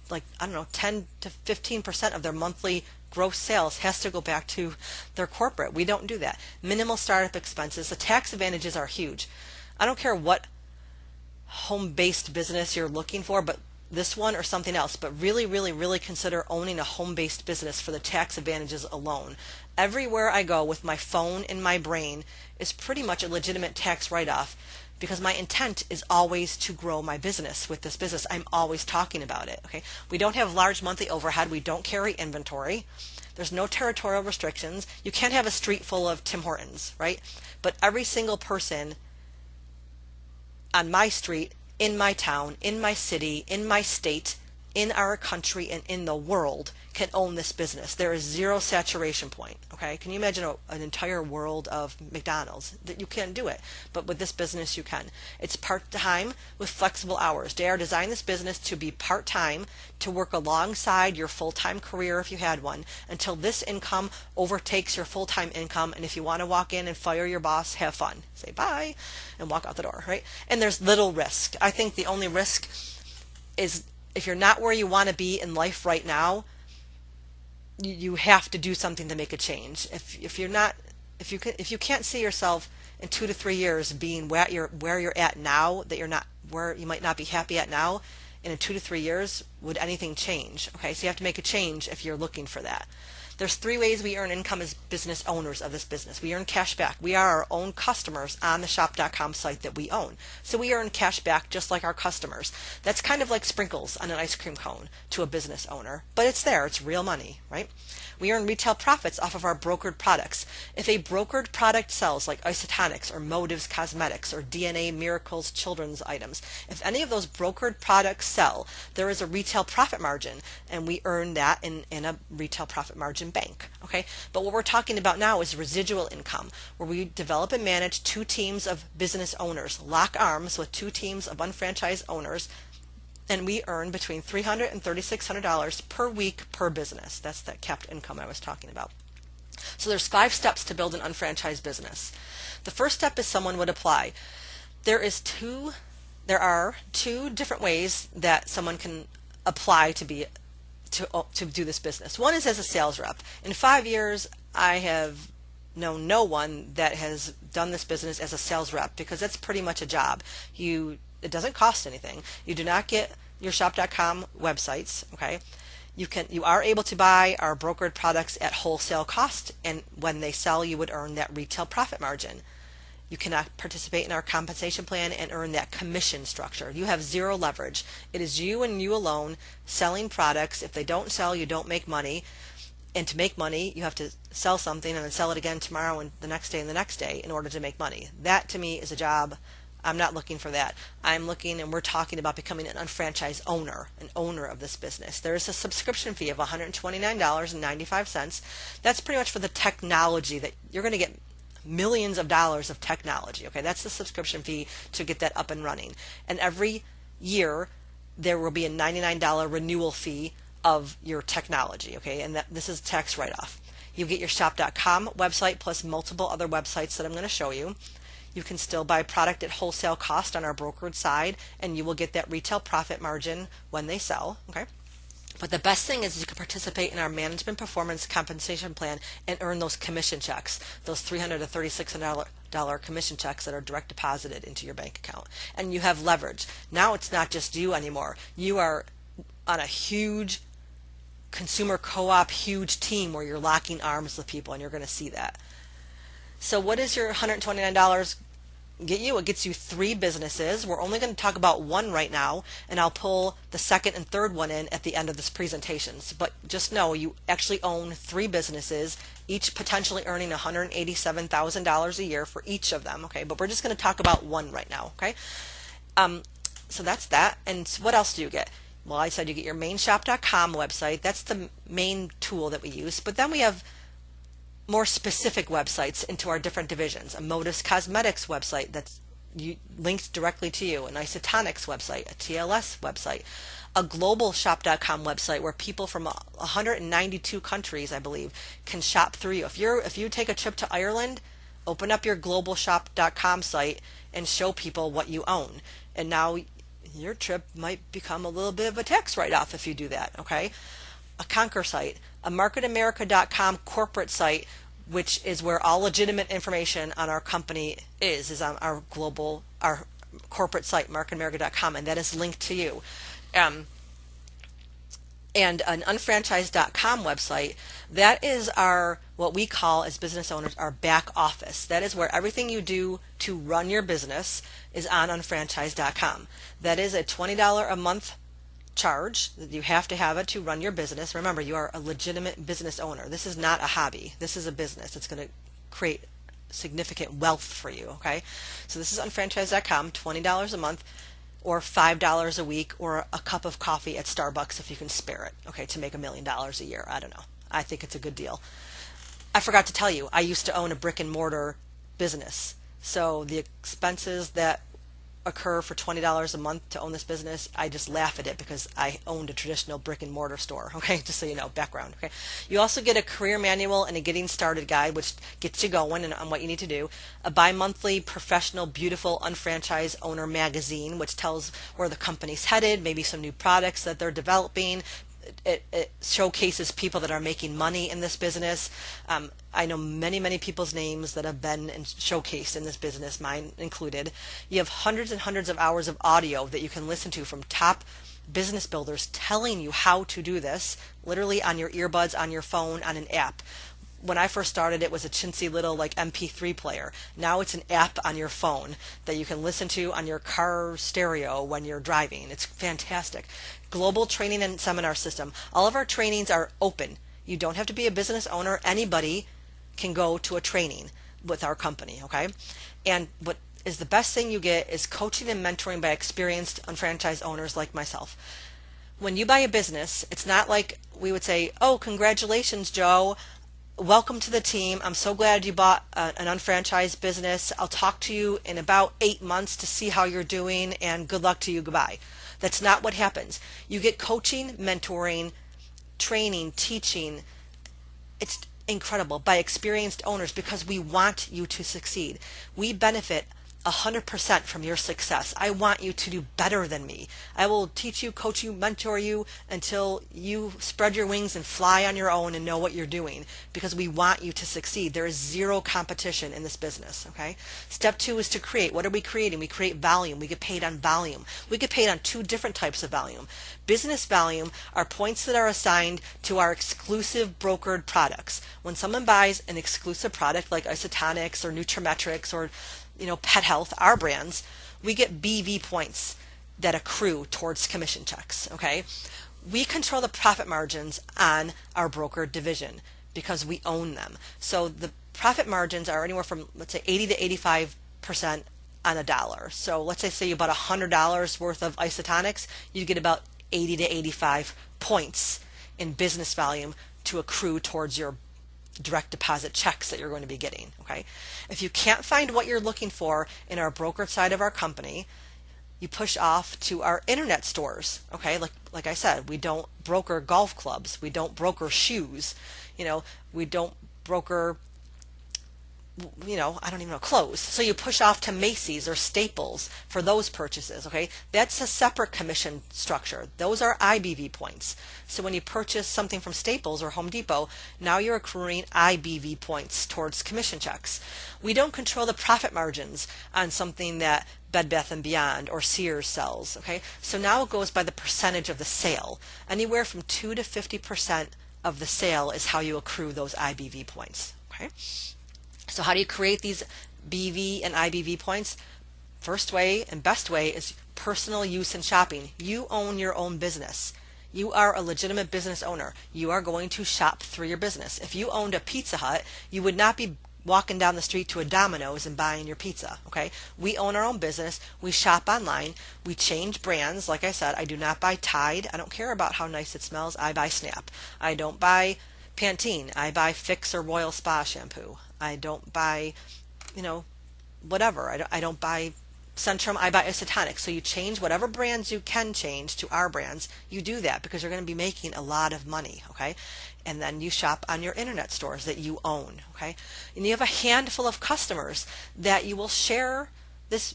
Like, 10 to 15% of their monthly gross sales has to go back to their corporate. We don't do that. Minimal startup expenses. The tax advantages are huge. I don't care what home-based business you're looking for, but this one or something else, but really, really, really consider owning a home-based business for the tax advantages alone. Everywhere I go with my phone in my brain is pretty much a legitimate tax write-off because my intent is always to grow my business. With this business, I'm always talking about it. Okay, we don't have large monthly overhead. We don't carry inventory. There's no territorial restrictions. You can't have a street full of Tim Hortons, right? But every single person on my street, in my town, in my city, in my state, in our country, and in the world can own this business. There is zero saturation point. Okay, can you imagine an entire world of McDonald's? That you can't do it, but with this business you can. It's part-time with flexible hours. JR designed this business to be part-time, to work alongside your full-time career if you had one, until this income overtakes your full-time income. And if you want to walk in and fire your boss, have fun, say bye, and walk out the door, right? And there's little risk. I think the only risk is if you're not where you want to be in life right now, you have to do something to make a change. If you can't see yourself in 2 to 3 years being where you're at now, that you're not where you might not be happy at now, and in 2 to 3 years, would anything change? Okay, so you have to make a change if you're looking for that. There's 3 ways we earn income as business owners of this business. We earn cash back. We are our own customers on the shop.com site that we own. So we earn cash back just like our customers. That's kind of like sprinkles on an ice cream cone to a business owner, but it's there. It's real money, right? We earn retail profits off of our brokered products. If a brokered product sells, like Isotonics or Motives Cosmetics or DNA Miracles children's items, if any of those brokered products sell, there is a retail profit margin, and we earn that in a retail profit margin bank. Okay, but what we're talking about now is residual income, where we develop and manage 2 teams of business owners, lock arms with 2 teams of unfranchised owners, and we earn between $300 and $3,600 per week per business. That's that capped income I was talking about. So there's 5 steps to build an unfranchised business. The first step is someone would apply. There are 2 different ways that someone can apply to do this business. One is as a sales rep. In 5 years, I have known no one that has done this business as a sales rep, because that's pretty much a job. It doesn't cost anything. You do not get your shop.com websites, okay? You are able to buy our brokered products at wholesale cost, and when they sell, you would earn that retail profit margin. You cannot participate in our compensation plan and earn that commission structure. You have zero leverage. It is you and you alone selling products. If they don't sell, you don't make money. And to make money, you have to sell something and then sell it again tomorrow and the next day and the next day in order to make money. That to me is a job. I'm not looking for that. I'm looking, and we're talking about becoming an unfranchised owner, an owner of this business. There is a subscription fee of $129.95. That's pretty much for the technology that you're going to get. Millions of dollars of technology. Okay, that's the subscription fee to get that up and running. And every year there will be a $99 renewal fee of your technology. Okay, and this is tax write-off. You get your shop.com website plus multiple other websites that I'm going to show you. You can still buy product at wholesale cost on our brokered side, and you will get that retail profit margin when they sell. Okay. But the best thing is you can participate in our management performance compensation plan and earn those commission checks, those $300 to $3,600 commission checks that are direct deposited into your bank account. And you have leverage. Now it's not just you anymore. You are on a huge consumer co-op, huge team where you're locking arms with people, and you're going to see that. So what is your $129 get you? It gets you 3 businesses. We're only going to talk about one right now, and I'll pull the second and third one in at the end of this presentation. But just know you actually own 3 businesses, each potentially earning $187,000 a year for each of them. Okay, but we're just going to talk about one right now. Okay, so that's that. And what else do you get? Well, I said you get your main shop.com website. That's the main tool that we use. But then we have more specific websites into our different divisions. A Motives Cosmetics website that's linked directly to you, an Isotonics website, a TLS website, a global shop.com website where people from 192 countries, I believe, can shop through you. If you take a trip to Ireland, open up your global shop.com site and show people what you own. And now your trip might become a little bit of a tax write-off if you do that, okay? A Conquer site, a marketamerica.com corporate site, which is where all legitimate information on our company is on our corporate site, marketamerica.com, and that is linked to you. And an unfranchised.com website, that is our, what we call as business owners, our back office. That is where everything you do to run your business is on unfranchised.com. That is a $20 a month charge. You have to have it to run your business. Remember, you are a legitimate business owner. This is not a hobby. This is a business. It's going to create significant wealth for you. Okay, so this is unfranchised.com, $20 a month, or $5 a week, or a cup of coffee at Starbucks if you can spare it, okay, to make $1 million a year. I don't know. I think it's a good deal. I forgot to tell you, I used to own a brick and mortar business. So the expenses that occur for $20 a month to own this business, I just laugh at it because I owned a traditional brick and mortar store. Okay, just so you know, background. Okay, you also get a career manual and a getting started guide, which gets you going and on what you need to do. A bi-monthly professional, beautiful, unfranchised owner magazine, which tells where the company's headed, maybe some new products that they're developing. It showcases people that are making money in this business. I know many people's names that have been showcased in this business, mine included. You have hundreds and hundreds of hours of audio that you can listen to from top business builders telling you how to do this, literally on your earbuds, on your phone, on an app. When I first started, it was a chintzy little like MP3 player. Now it's an app on your phone that you can listen to on your car stereo when you're driving. It's fantastic. Global training and seminar system. All of our trainings are open. You don't have to be a business owner. Anybody can go to a training with our company, okay? And what is the best thing you get is coaching and mentoring by experienced unfranchised owners like myself. When you buy a business, it's not like we would say, "Oh, congratulations, Joe. Welcome to the team. I'm so glad you bought an unfranchised business. I'll talk to you in about 8 months to see how you're doing, and good luck to you. Goodbye." That's not what happens. You get coaching, mentoring, training, teaching. It's incredible by experienced owners because we want you to succeed. We benefit 100% from your success. I want you to do better than me. I will teach you, coach you, mentor you until you spread your wings and fly on your own and know what you're doing, because we want you to succeed. There is zero competition in this business, okay? Step 2 is to create. What are we creating? We create volume. We get paid on volume. We get paid on 2 different types of volume. Business volume are points that are assigned to our exclusive brokered products. When someone buys an exclusive product like Isotonics or Nutrimetrics or Pet Health, our brands, we get BV points that accrue towards commission checks, okay? We control the profit margins on our broker division because we own them. So the profit margins are anywhere from, let's say, 80 to 85% on a dollar. So let's say you bought $100 worth of Isotonics, you get about 80 to 85 points in business volume to accrue towards your direct deposit checks that you're going to be getting, okay? If you can't find what you're looking for in our broker side of our company, you push off to our internet stores, okay? Like I said, we don't broker golf clubs, we don't broker shoes, we don't broker I don't even know, clothes. So you push off to Macy's or Staples for those purchases, okay? That's a separate commission structure. Those are IBV points. So when you purchase something from Staples or Home Depot, now you're accruing IBV points towards commission checks. We don't control the profit margins on something that Bed Bath & Beyond or Sears sells, okay? So now it goes by the percentage of the sale. Anywhere from 2 to 50% of the sale is how you accrue those IBV points, okay? So how do you create these BV and IBV points? First way and best way is personal use in shopping. You own your own business. You are a legitimate business owner. You are going to shop through your business. If you owned a Pizza Hut, you would not be walking down the street to a Domino's and buying your pizza, okay? We own our own business. We shop online. We change brands. Like I said, I do not buy Tide. I don't care about how nice it smells. I buy Snap. I don't buy Pantene. I buy Fix or Royal Spa shampoo. I don't buy, whatever. I don't buy Centrum. I buy Isotonic. So you change whatever brands you can change to our brands. You do that because you're going to be making a lot of money, okay? And then you shop on your internet stores that you own, okay? And you have a handful of customers that you will share this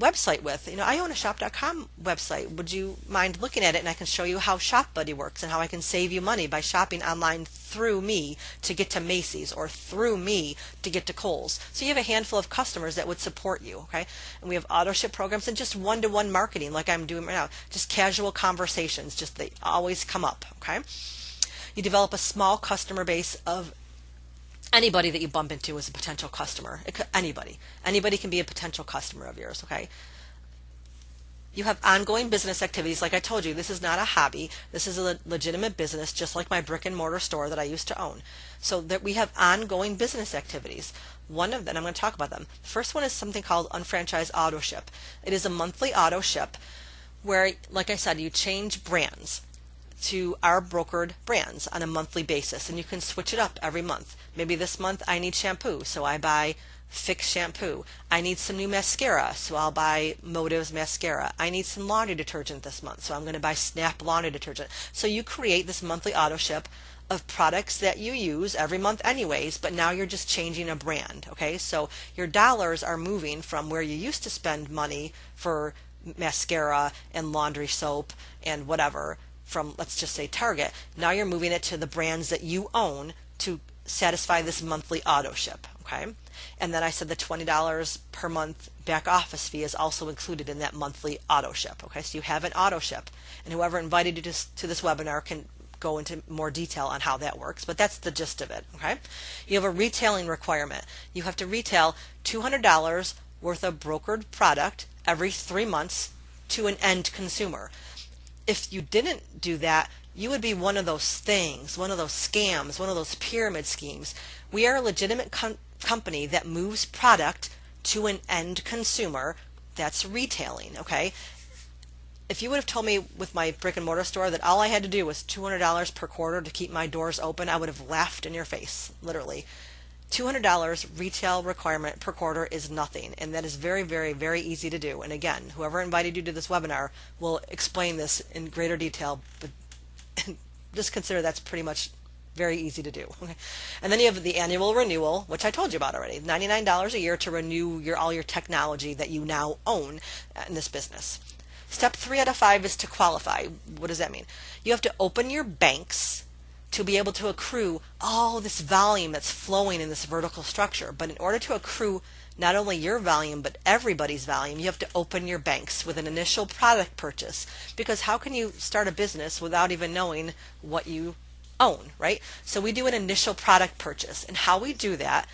website with. I own a shop.com website. Would you mind looking at it, and I can show you how Shop Buddy works and how I can save you money by shopping online through me to get to Macy's or through me to get to Kohl's. So you have a handful of customers that would support you, okay? And we have auto ship programs and just one-to-one marketing like I'm doing right now. Just casual conversations, just they always come up, okay? You develop a small customer base of anybody that you bump into is a potential customer. Anybody can be a potential customer of yours, okay? You have ongoing business activities. Like I told you, this is not a hobby. This is a legitimate business, just like my brick and mortar store that I used to own. So that we have ongoing business activities. One of them, I'm going to talk about them. The first one is something called unfranchised auto ship. It is a monthly auto ship where, like I said, you change brands to our brokered brands on a monthly basis, and you can switch it up every month. Maybe this month I need shampoo, so I buy Fix shampoo. I need some new mascara, so I'll buy Motives mascara. I need some laundry detergent this month, so I'm going to buy Snap laundry detergent. So you create this monthly auto ship of products that you use every month anyways, but now you're just changing a brand, okay? So your dollars are moving from where you used to spend money for mascara and laundry soap and whatever from, let's just say, Target. Now you're moving it to the brands that you own to satisfy this monthly auto ship, okay? And then I said the $20 per month back office fee is also included in that monthly auto ship, okay? So you have an auto ship, and whoever invited you to this webinar can go into more detail on how that works, but that's the gist of it, okay? You have a retailing requirement. You have to retail $200 worth of brokered product every 3 months to an end consumer. If you didn't do that, you would be one of those things, one of those scams, one of those pyramid schemes. We are a legitimate company that moves product to an end consumer. That's retailing, okay? If you would have told me with my brick and mortar store that all I had to do was $200 per quarter to keep my doors open, I would have laughed in your face, literally. $200 retail requirement per quarter is nothing, and that is very, very, very easy to do. And again, whoever invited you to this webinar will explain this in greater detail, but just consider that's pretty much very easy to do. Okay. And then you have the annual renewal, which I told you about already, $99 a year to renew all your technology that you now own in this business. Step 3 out of 5 is to qualify. What does that mean? You have to open your banks to be able to accrue all this volume that's flowing in this vertical structure. But in order to accrue not only your volume, but everybody's volume, you have to open your banks with an initial product purchase. Because how can you start a business without even knowing what you own, right? So we do an initial product purchase. And how we do that,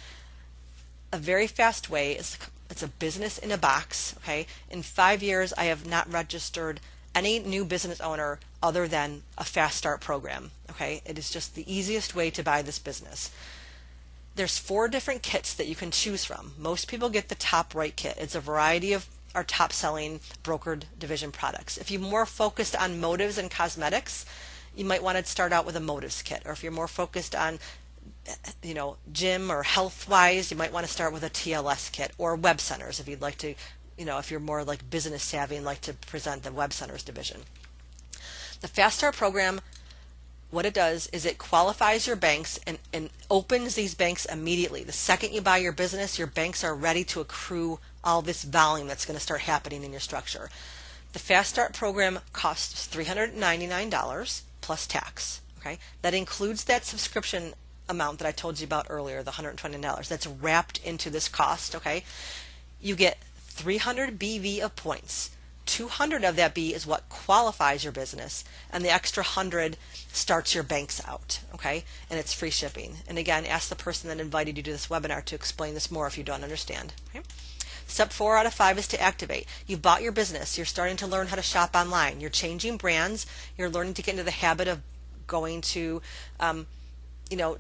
a very fast way, is it's a business in a box, okay? In 5 years, I have not registered any new business owner other than a fast start program, okay? It is just the easiest way to buy this business. There's 4 different kits that you can choose from. Most people get the top right kit. It's a variety of our top selling brokered division products. If you're more focused on motives and cosmetics, you might want to start out with a motives kit. Or if you're more focused on gym or health wise, you might want to start with a TLS kit, or web centers if you'd like to, if you're more like business savvy and like to present the web centers division. The Fast Start program, what it does is it qualifies your banks and opens these banks immediately. The second you buy your business, your banks are ready to accrue all this volume that's going to start happening in your structure. The Fast Start program costs $399 plus tax. Okay, that includes that subscription amount that I told you about earlier, the $120. That's wrapped into this cost. Okay, you get 300 BV of points. 200 of that B is what qualifies your business, and the extra 100 starts your banks out, okay? And it's free shipping. And again, ask the person that invited you to this webinar to explain this more if you don't understand. Okay? Step 4 out of 5 is to activate. You've bought your business. You're starting to learn how to shop online. You're changing brands. You're learning to get into the habit of going to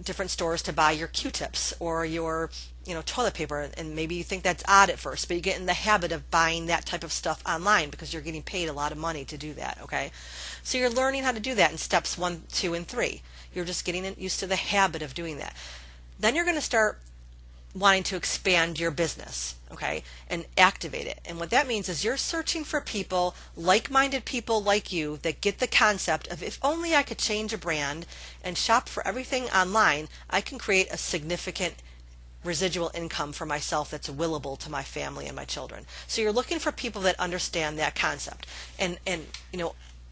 different stores to buy your Q-tips or your toilet paper, and maybe you think that's odd at first, but you get in the habit of buying that type of stuff online because you're getting paid a lot of money to do that, okay? So you're learning how to do that in steps 1, 2, and 3. You're just getting used to the habit of doing that. Then you're going to start wanting to expand your business, okay, and activate it. And what that means is you're searching for people, like-minded people like you, that get the concept of, if only I could change a brand and shop for everything online, I can create a significant residual income for myself that's willable to my family and my children. So you're looking for people that understand that concept and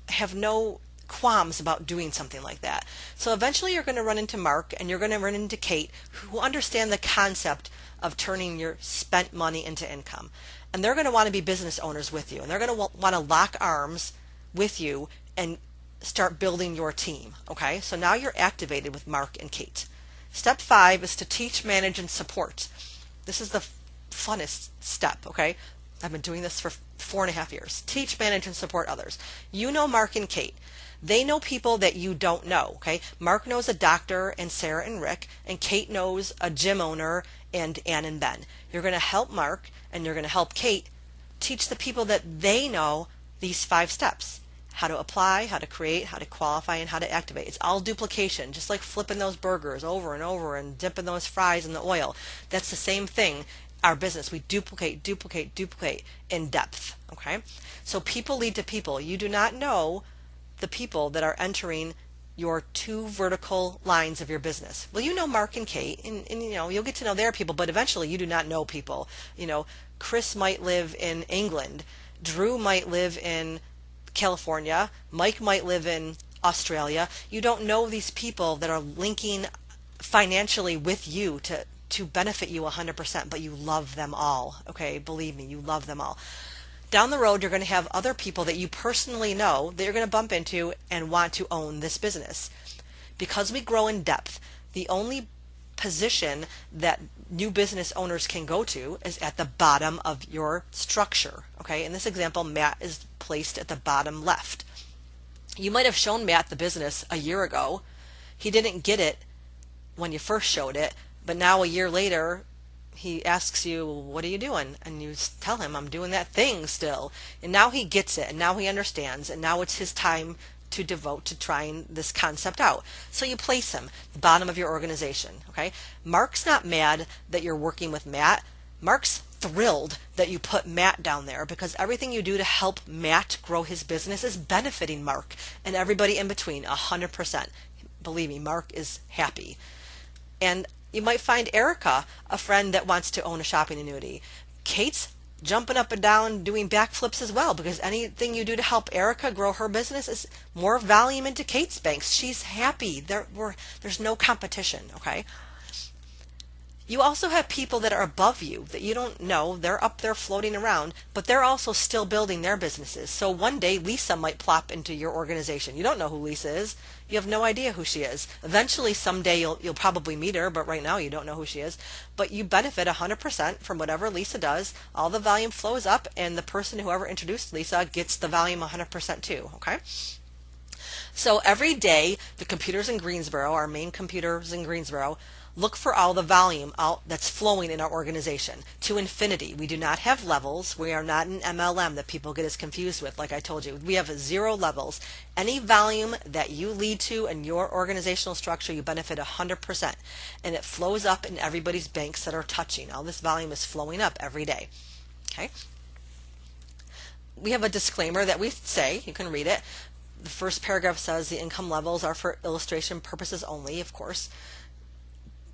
have no qualms about doing something like that. So eventually you're going to run into Mark and you're going to run into Kate, who understand the concept of turning your spent money into income. And they're going to want to be business owners with you, and they're going to want to lock arms with you and start building your team. Okay, so now you're activated with Mark and Kate. Step 5 is to teach, manage, and support. This is the funnest step. Okay, I've been doing this for 4.5 years. Teach, manage, and support others. You know Mark and Kate. They know people that you don't know. Okay, Mark knows a doctor and Sarah and Rick, and Kate knows a gym owner and Ann and Ben. You're going to help Mark and you're going to help Kate teach the people that they know these 5 steps: how to apply, how to create, how to qualify, and how to activate. It's all duplication, just like flipping those burgers over and over and dipping those fries in the oil. That's the same thing. Our business, we duplicate in depth. Okay, so people lead to people. You do not know the people that are entering your 2 vertical lines of your business. Well, you know Mark and Kate, and you'll get to know their people, but eventually you do not know people. Chris might live in England, Drew might live in California, Mike might live in Australia. You don't know these people that are linking financially with you to benefit you 100%, but you love them all. Okay, believe me, you love them all. Down the road, you're going to have other people that you personally know that you're going to bump into and want to own this business. Because we grow in depth, the only position that new business owners can go to is at the bottom of your structure. Okay, in this example, Matt is placed at the bottom left. You might have shown Matt the business a year ago. He didn't get it when you first showed it, but now a year later, he asks you, what are you doing? And you tell him, I'm doing that thing still. And now he gets it, and now he understands, and now it's his time to devote to trying this concept out. So you place him at the bottom of your organization. Okay, Mark's not mad that you're working with Matt. Mark's thrilled that you put Matt down there, because everything you do to help Matt grow his business is benefiting Mark and everybody in between 100%. Believe me, Mark is happy. And you might find Erica, a friend that wants to own a shopping annuity. Kate's jumping up and down doing backflips as well, because anything you do to help Erica grow her business is more volume into Kate's banks. She's happy. There's no competition. Okay. You also have people that are above you that you don't know. They're up there floating around, but they're also still building their businesses. So one day Lisa might plop into your organization. You don't know who Lisa is. You have no idea who she is. Eventually, someday you'll probably meet her, but right now you don't know who she is. But you benefit 100% from whatever Lisa does. All the volume flows up, and the person whoever introduced Lisa gets the volume 100% too. Okay. So every day, the computers in Greensboro, our main computers in Greensboro, look for all the volume that's flowing in our organization to infinity. We do not have levels. We are not an MLM that people get as confused with. Like I told you, we have 0 levels. Any volume that you lead to in your organizational structure, you benefit 100%. And it flows up in everybody's banks that are touching. All this volume is flowing up every day. Okay. We have a disclaimer that we say, you can read it. The first paragraph says the income levels are for illustration purposes only, of course.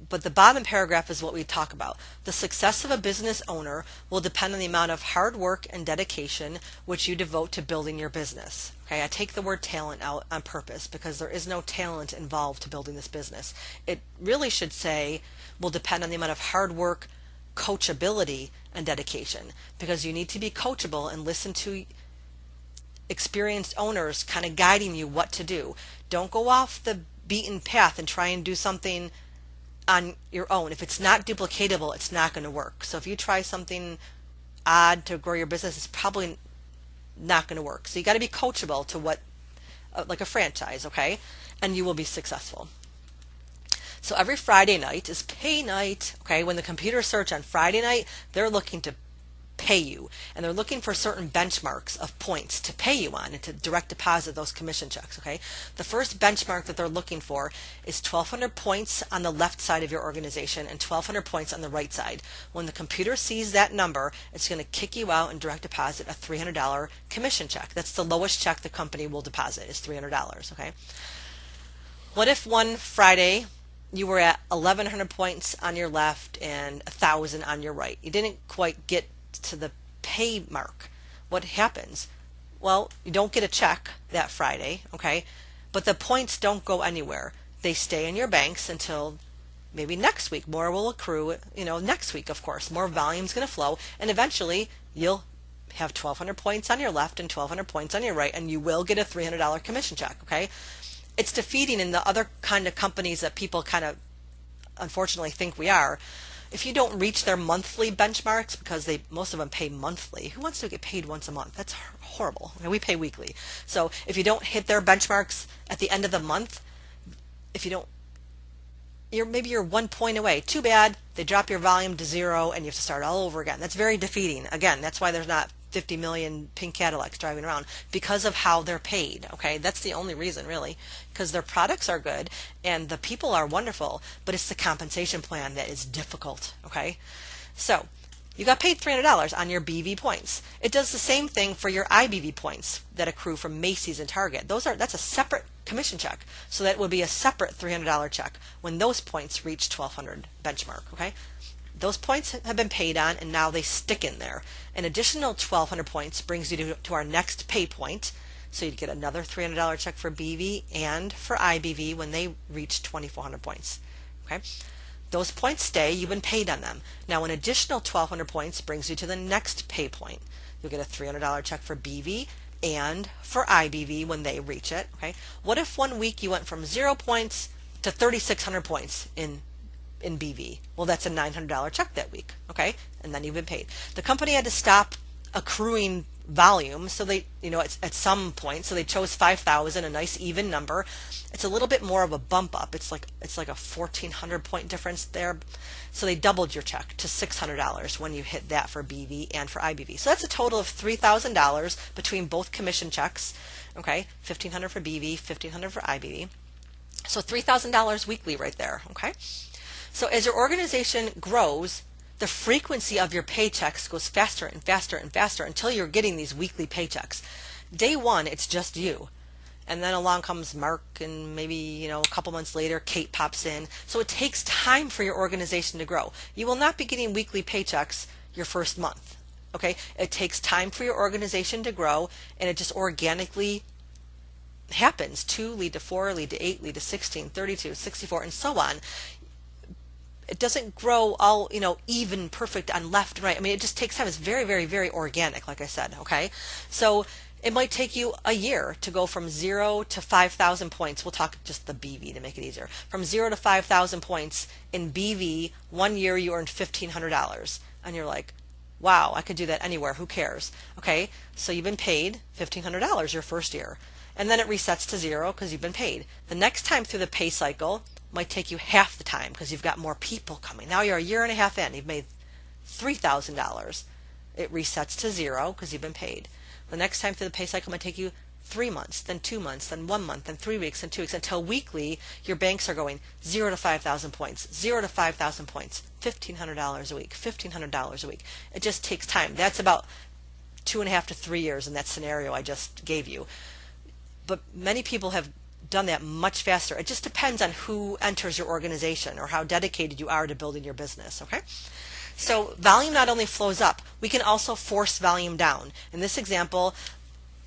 But the bottom paragraph is what we talk about. The success of a business owner will depend on the amount of hard work and dedication which you devote to building your business. Okay, I take the word talent out on purpose because there is no talent involved to building this business. It really should say will depend on the amount of hard work, coachability, and dedication, because you need to be coachable and listen to experienced owners kind of guiding you what to do. Don't go off the beaten path and try and do something on your own. If it's not duplicatable, it's not going to work. So if you try something odd to grow your business, it's probably not going to work. So you got to be coachable to what, like a franchise, okay? And you will be successful. So every Friday night is pay night, okay? When the computers search on Friday night, they're looking to pay you, and they're looking for certain benchmarks of points to pay you on and to direct deposit those commission checks. Okay, the first benchmark that they're looking for is 1,200 points on the left side of your organization and 1,200 points on the right side. When the computer sees that number, it's going to kick you out and direct deposit a $300 commission check. That's the lowest check the company will deposit, is $300. Okay, what if one Friday you were at 1,100 points on your left and 1,000 on your right. You didn't quite get to the pay mark. What happens? Well, you don't get a check that Friday, okay? But the points don't go anywhere. They stay in your banks until maybe next week. More will accrue, next week, of course. More volume's going to flow, and eventually you'll have 1,200 points on your left and 1,200 points on your right, and you will get a $300 commission check, okay? It's defeating in the other kind of companies that people kind of unfortunately think we are. If you don't reach their monthly benchmarks, because most of them pay monthly, who wants to get paid once a month? That's horrible. We pay weekly. So if you don't hit their benchmarks at the end of the month, if you don't, maybe you're 1 point away. Too bad. They drop your volume to 0 and you have to start all over again. That's very defeating. Again, that's why there's not 50 million pink Cadillacs driving around, because of how they're paid. Okay, that's the only reason, really, because their products are good and the people are wonderful, but it's the compensation plan that is difficult. Okay, so you got paid $300 on your BV points. It does the same thing for your IBV points that accrue from Macy's and Target. That's a separate commission check, so that would be a separate $300 check when those points reach 1,200 benchmark. Okay, those points have been paid on, and now they stick in there. An additional 1,200 points brings you to our next pay point, so you'd get another $300 check for BV and for IBV when they reach 2,400 points. Okay, those points stay. You've been paid on them. Now, an additional 1,200 points brings you to the next pay point. You'll get a $300 check for BV and for IBV when they reach it. Okay, what if one week you went from 0 points to 3,600 points in BV? Well, that's a $900 check that week, okay? And then you've been paid. The company had to stop accruing volume, so they, at some point, so they chose 5,000, a nice even number. It's a little bit more of a bump up. It's like a 1,400 point difference there. So they doubled your check to $600 when you hit that for BV and for IBV. So that's a total of $3,000 between both commission checks, okay? $1,500 for BV, $1,500 for IBV. So $3,000 weekly right there, okay? So as your organization grows, the frequency of your paychecks goes faster and faster and faster until you're getting these weekly paychecks. Day one, it's just you. And then along comes Mark, and maybe, a couple months later, Kate pops in. So it takes time for your organization to grow. You will not be getting weekly paychecks your first month, okay? It takes time for your organization to grow, and it just organically happens. 2 lead to 4, lead to 8, lead to 16, 32, 64, and so on. It doesn't grow all, even perfect on left and right. I mean, it just takes time. It's very, very, very organic, like I said, okay? So it might take you a year to go from 0 to 5,000 points. We'll talk just the BV to make it easier. From 0 to 5,000 points in BV, 1 year you earned $1,500. And you're like, wow, I could do that anywhere. Who cares? Okay, so you've been paid $1,500 your first year. And then it resets to 0 because you've been paid. The next time through the pay cycle might take you half the time because you've got more people coming. Now you're a year and a half in. You've made $3,000. It resets to 0 because you've been paid. The next time through the pay cycle might take you 3 months, then 2 months, then 1 month, then 3 weeks, then 2 weeks, until weekly your banks are going 0 to 5,000 points, 0 to 5,000 points, $1,500 a week, $1,500 a week. It just takes time. That's about 2.5 to 3 years in that scenario I just gave you. But many people have done that much faster. It just depends on who enters your organization or how dedicated you are to building your business, okay? So volume not only flows up, we can also force volume down. In this example,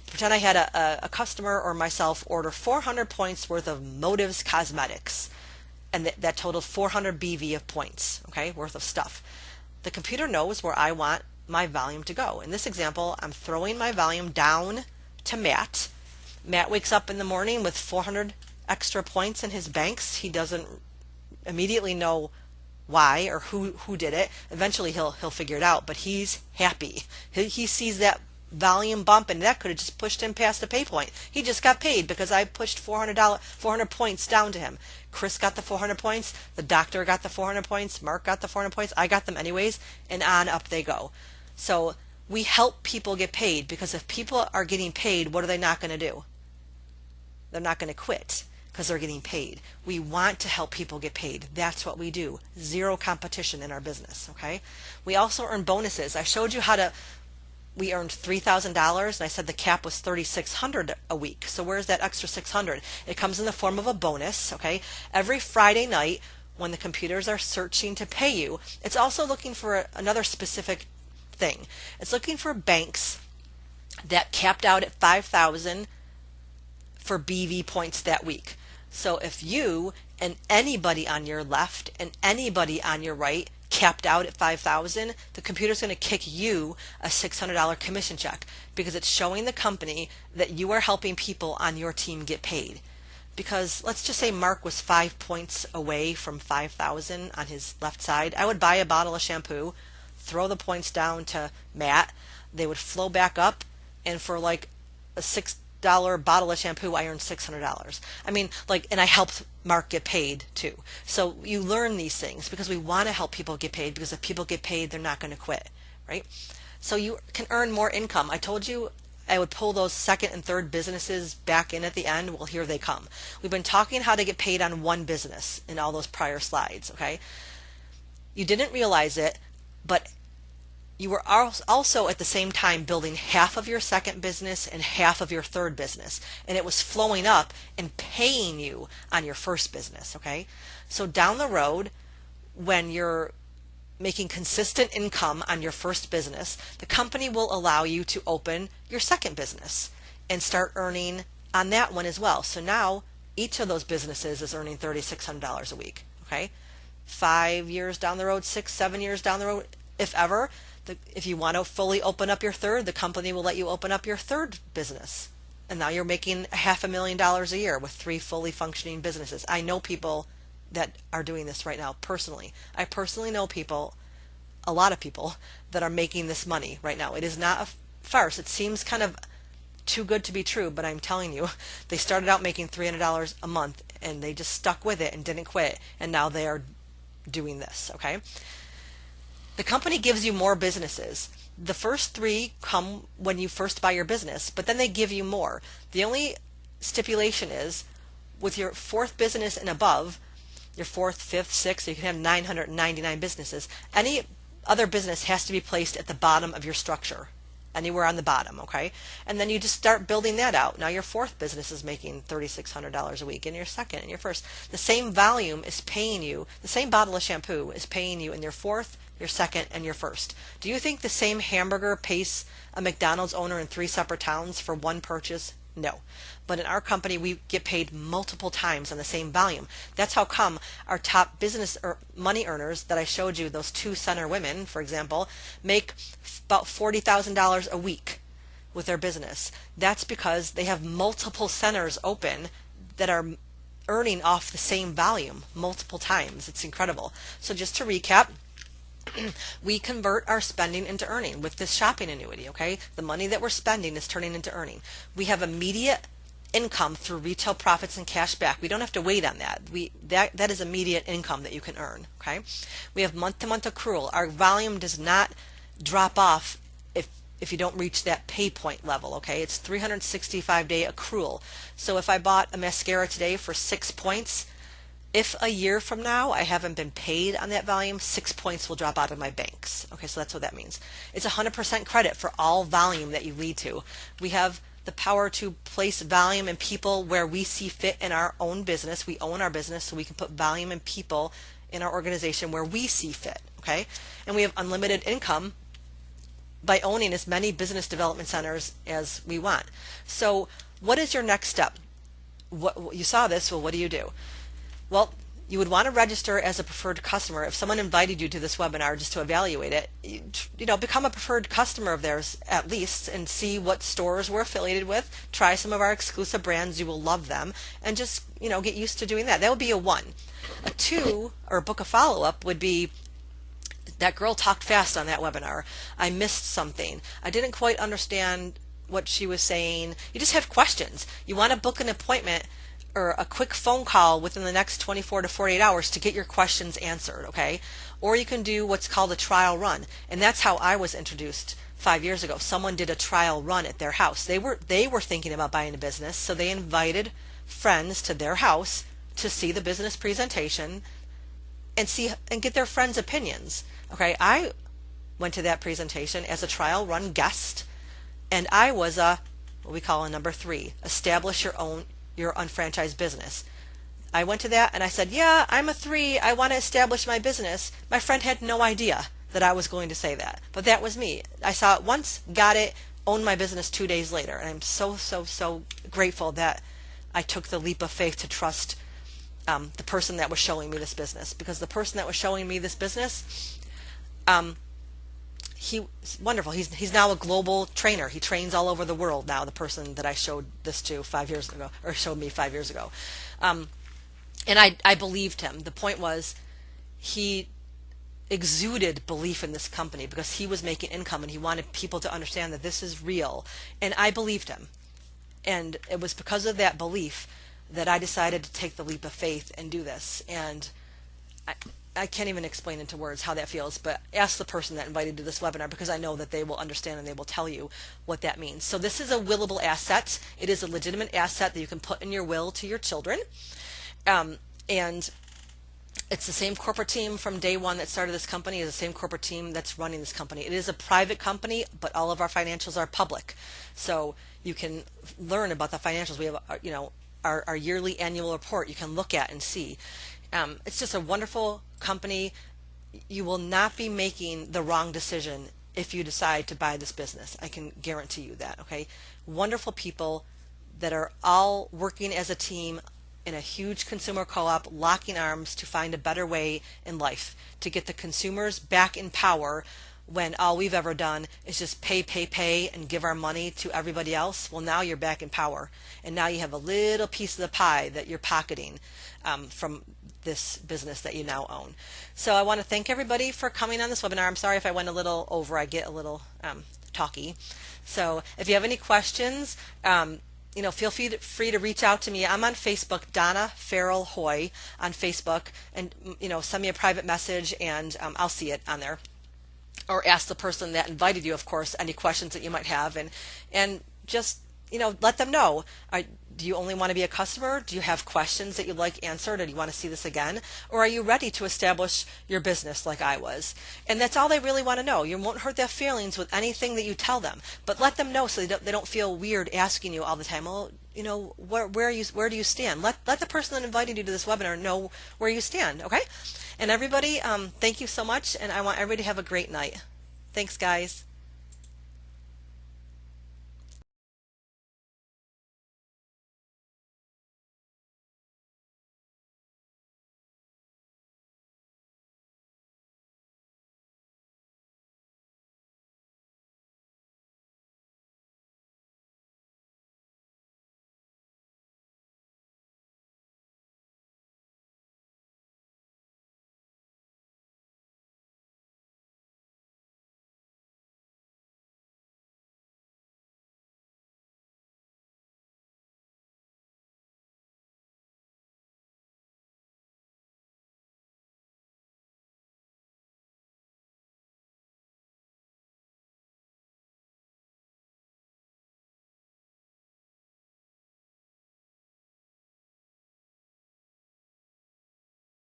pretend I had a customer or myself order 400 points worth of Motives Cosmetics, and that totaled 400 BV of points, okay, worth of stuff. The computer knows where I want my volume to go. In this example, I'm throwing my volume down to Matt. Matt wakes up in the morning with 400 extra points in his banks. He doesn't immediately know why or who did it. Eventually he'll figure it out, but he's happy. He sees that volume bump, and that could have just pushed him past a pay point. He just got paid because I pushed 400 points down to him. Chris got the 400 points, the doctor got the 400 points, Mark got the 400 points, I got them anyways, and on up they go. So we help people get paid, because if people are getting paid, what are they not going to do? They're not going to quit because they're getting paid. We want to help people get paid. That's what we do. Zero competition in our business, okay? We also earn bonuses. I showed you how to we earned $3,000, and I said the cap was $3,600 a week. So where's that extra 600? It comes in the form of a bonus, okay? Every Friday night when the computers are searching to pay you, it's also looking for another specific thing. It's looking for banks that capped out at 5,000 for BV points that week. So if you and anybody on your left and anybody on your right capped out at 5,000, the computer's going to kick you a $600 commission check because it's showing the company that you are helping people on your team get paid. Because let's just say Mark was 5 points away from 5,000 on his left side. I would buy a bottle of shampoo, throw the points down to Matt. They would flow back up, and for like a $6 bottle of shampoo, I earned $600. I mean, like, and I helped Mark get paid too. So you learn these things because we want to help people get paid, because if people get paid, they're not going to quit, right? So you can earn more income. I told you I would pull those second and third businesses back in at the end. Well, here they come. We've been talking how to get paid on one business in all those prior slides, okay? You didn't realize it, but you were also at the same time building half of your second business and half of your third business, and it was flowing up and paying you on your first business, okay? So down the road, when you're making consistent income on your first business, the company will allow you to open your second business and start earning on that one as well. So now each of those businesses is earning $3,600 a week, okay? 5 years down the road, 6, 7 years down the road, if ever, if you want to fully open up your third, the company will let you open up your third business. And now you're making $500,000 a year with 3 fully functioning businesses. I know people that are doing this right now personally. I personally know people, a lot of people, that are making this money right now. It is not a farce. It seems kind of too good to be true, but I'm telling you, they started out making $300 a month and they just stuck with it and didn't quit, and now they are doing this, okay? The company gives you more businesses. The first 3 come when you first buy your business, but then they give you more. The only stipulation is with your 4th business and above, your 4th, 5th, 6th, you can have 999 businesses. Any other business has to be placed at the bottom of your structure, anywhere on the bottom, okay? And then you just start building that out. Now your 4th business is making $3,600 a week, and your second and your first. The same volume is paying you, the same bottle of shampoo is paying you in your 4th, your second, and your first. Do you think the same hamburger pays a McDonald's owner in 3 separate towns for one purchase? No. But in our company, we get paid multiple times on the same volume. That's how come our top business money earners that I showed you, those 2 center women, for example, make about $40,000 a week with their business. That's because they have multiple centers open that are earning off the same volume multiple times. It's incredible. So just to recap, we convert our spending into earning with this shopping annuity, okay? The money that we're spending is turning into earning. We have immediate income through retail profits and cash back. We don't have to wait on that. That is immediate income that you can earn, okay? We have month-to-month accrual. Our volume does not drop off if you don't reach that pay point level, okay? It's 365-day accrual. So if I bought a mascara today for 6 points, if a year from now I haven't been paid on that volume, 6 points will drop out of my banks. Okay, so that's what that means. It's 100% credit for all volume that you lead to. We have the power to place volume and people where we see fit in our own business. We own our business, so we can put volume and people in our organization where we see fit, okay? And we have unlimited income by owning as many business development centers as we want. So what is your next step? You saw this, well, what do you do? Well, you would want to register as a preferred customer. If someone invited you to this webinar just to evaluate it, become a preferred customer of theirs at least, and see what stores we're affiliated with. Try some of our exclusive brands. You will love them, and just get used to doing that. That would be a 1. A 2, or book a follow-up, would be, that girl talked fast on that webinar. I missed something. I didn't quite understand what she was saying. You just have questions. You want to book an appointment or a quick phone call within the next 24 to 48 hours to get your questions answered, okay? Or you can do what's called a trial run. And that's how I was introduced 5 years ago. Someone did a trial run at their house. They were thinking about buying a business, so they invited friends to their house to see the business presentation and get their friends' opinions. Okay, I went to that presentation as a trial run guest, and I was what we call a number 3, establish your unfranchised business. I went to that and I said, yeah, I'm a 3. I want to establish my business. My friend had no idea that I was going to say that, but that was me. I saw it once, got it, owned my business 2 days later. And I'm so grateful that I took the leap of faith to trust the person that was showing me this business, because the person that was showing me this business, he's wonderful. He's now a global trainer. He trains all over the world now, the person that I showed this to 5 years ago, or showed me 5 years ago. And I believed him. The point was, he exuded belief in this company because he was making income and he wanted people to understand that this is real. And I believed him. And it was because of that belief that I decided to take the leap of faith and do this. And I can't even explain into words how that feels, but ask the person that invited you to this webinar, because I know that they will understand and they will tell you what that means. So this is a willable asset. It is a legitimate asset that you can put in your will to your children. And it's the same corporate team from day one that started this company, is the same corporate team that's running this company. It is a private company, but all of our financials are public. So you can learn about the financials. We have, our yearly annual report you can look at and see. It's just a wonderful company. You will not be making the wrong decision if you decide to buy this business. I can guarantee you that, okay? Wonderful people that are all working as a team in a huge consumer co-op, locking arms to find a better way in life, to get the consumers back in power when all we've ever done is just pay and give our money to everybody else. Well, now you're back in power, and now you have a little piece of the pie that you're pocketing from this business that you now own. So I want to thank everybody for coming on this webinar. I'm sorry if I went a little over. I get a little talky. So if you have any questions, feel free to reach out to me. I'm on Facebook, Donna Farrell Hoy on Facebook, and send me a private message, and I'll see it on there. Or ask the person that invited you, of course, any questions that you might have, and just let them know. Do you only want to be a customer? Do you have questions that you'd like answered, or do you want to see this again? Or are you ready to establish your business like I was? And that's all they really want to know. You won't hurt their feelings with anything that you tell them, but let them know so they don't feel weird asking you all the time. Well, where do you stand? Let the person that invited you to this webinar know where you stand, okay? And everybody, thank you so much, and I want everybody to have a great night. Thanks, guys.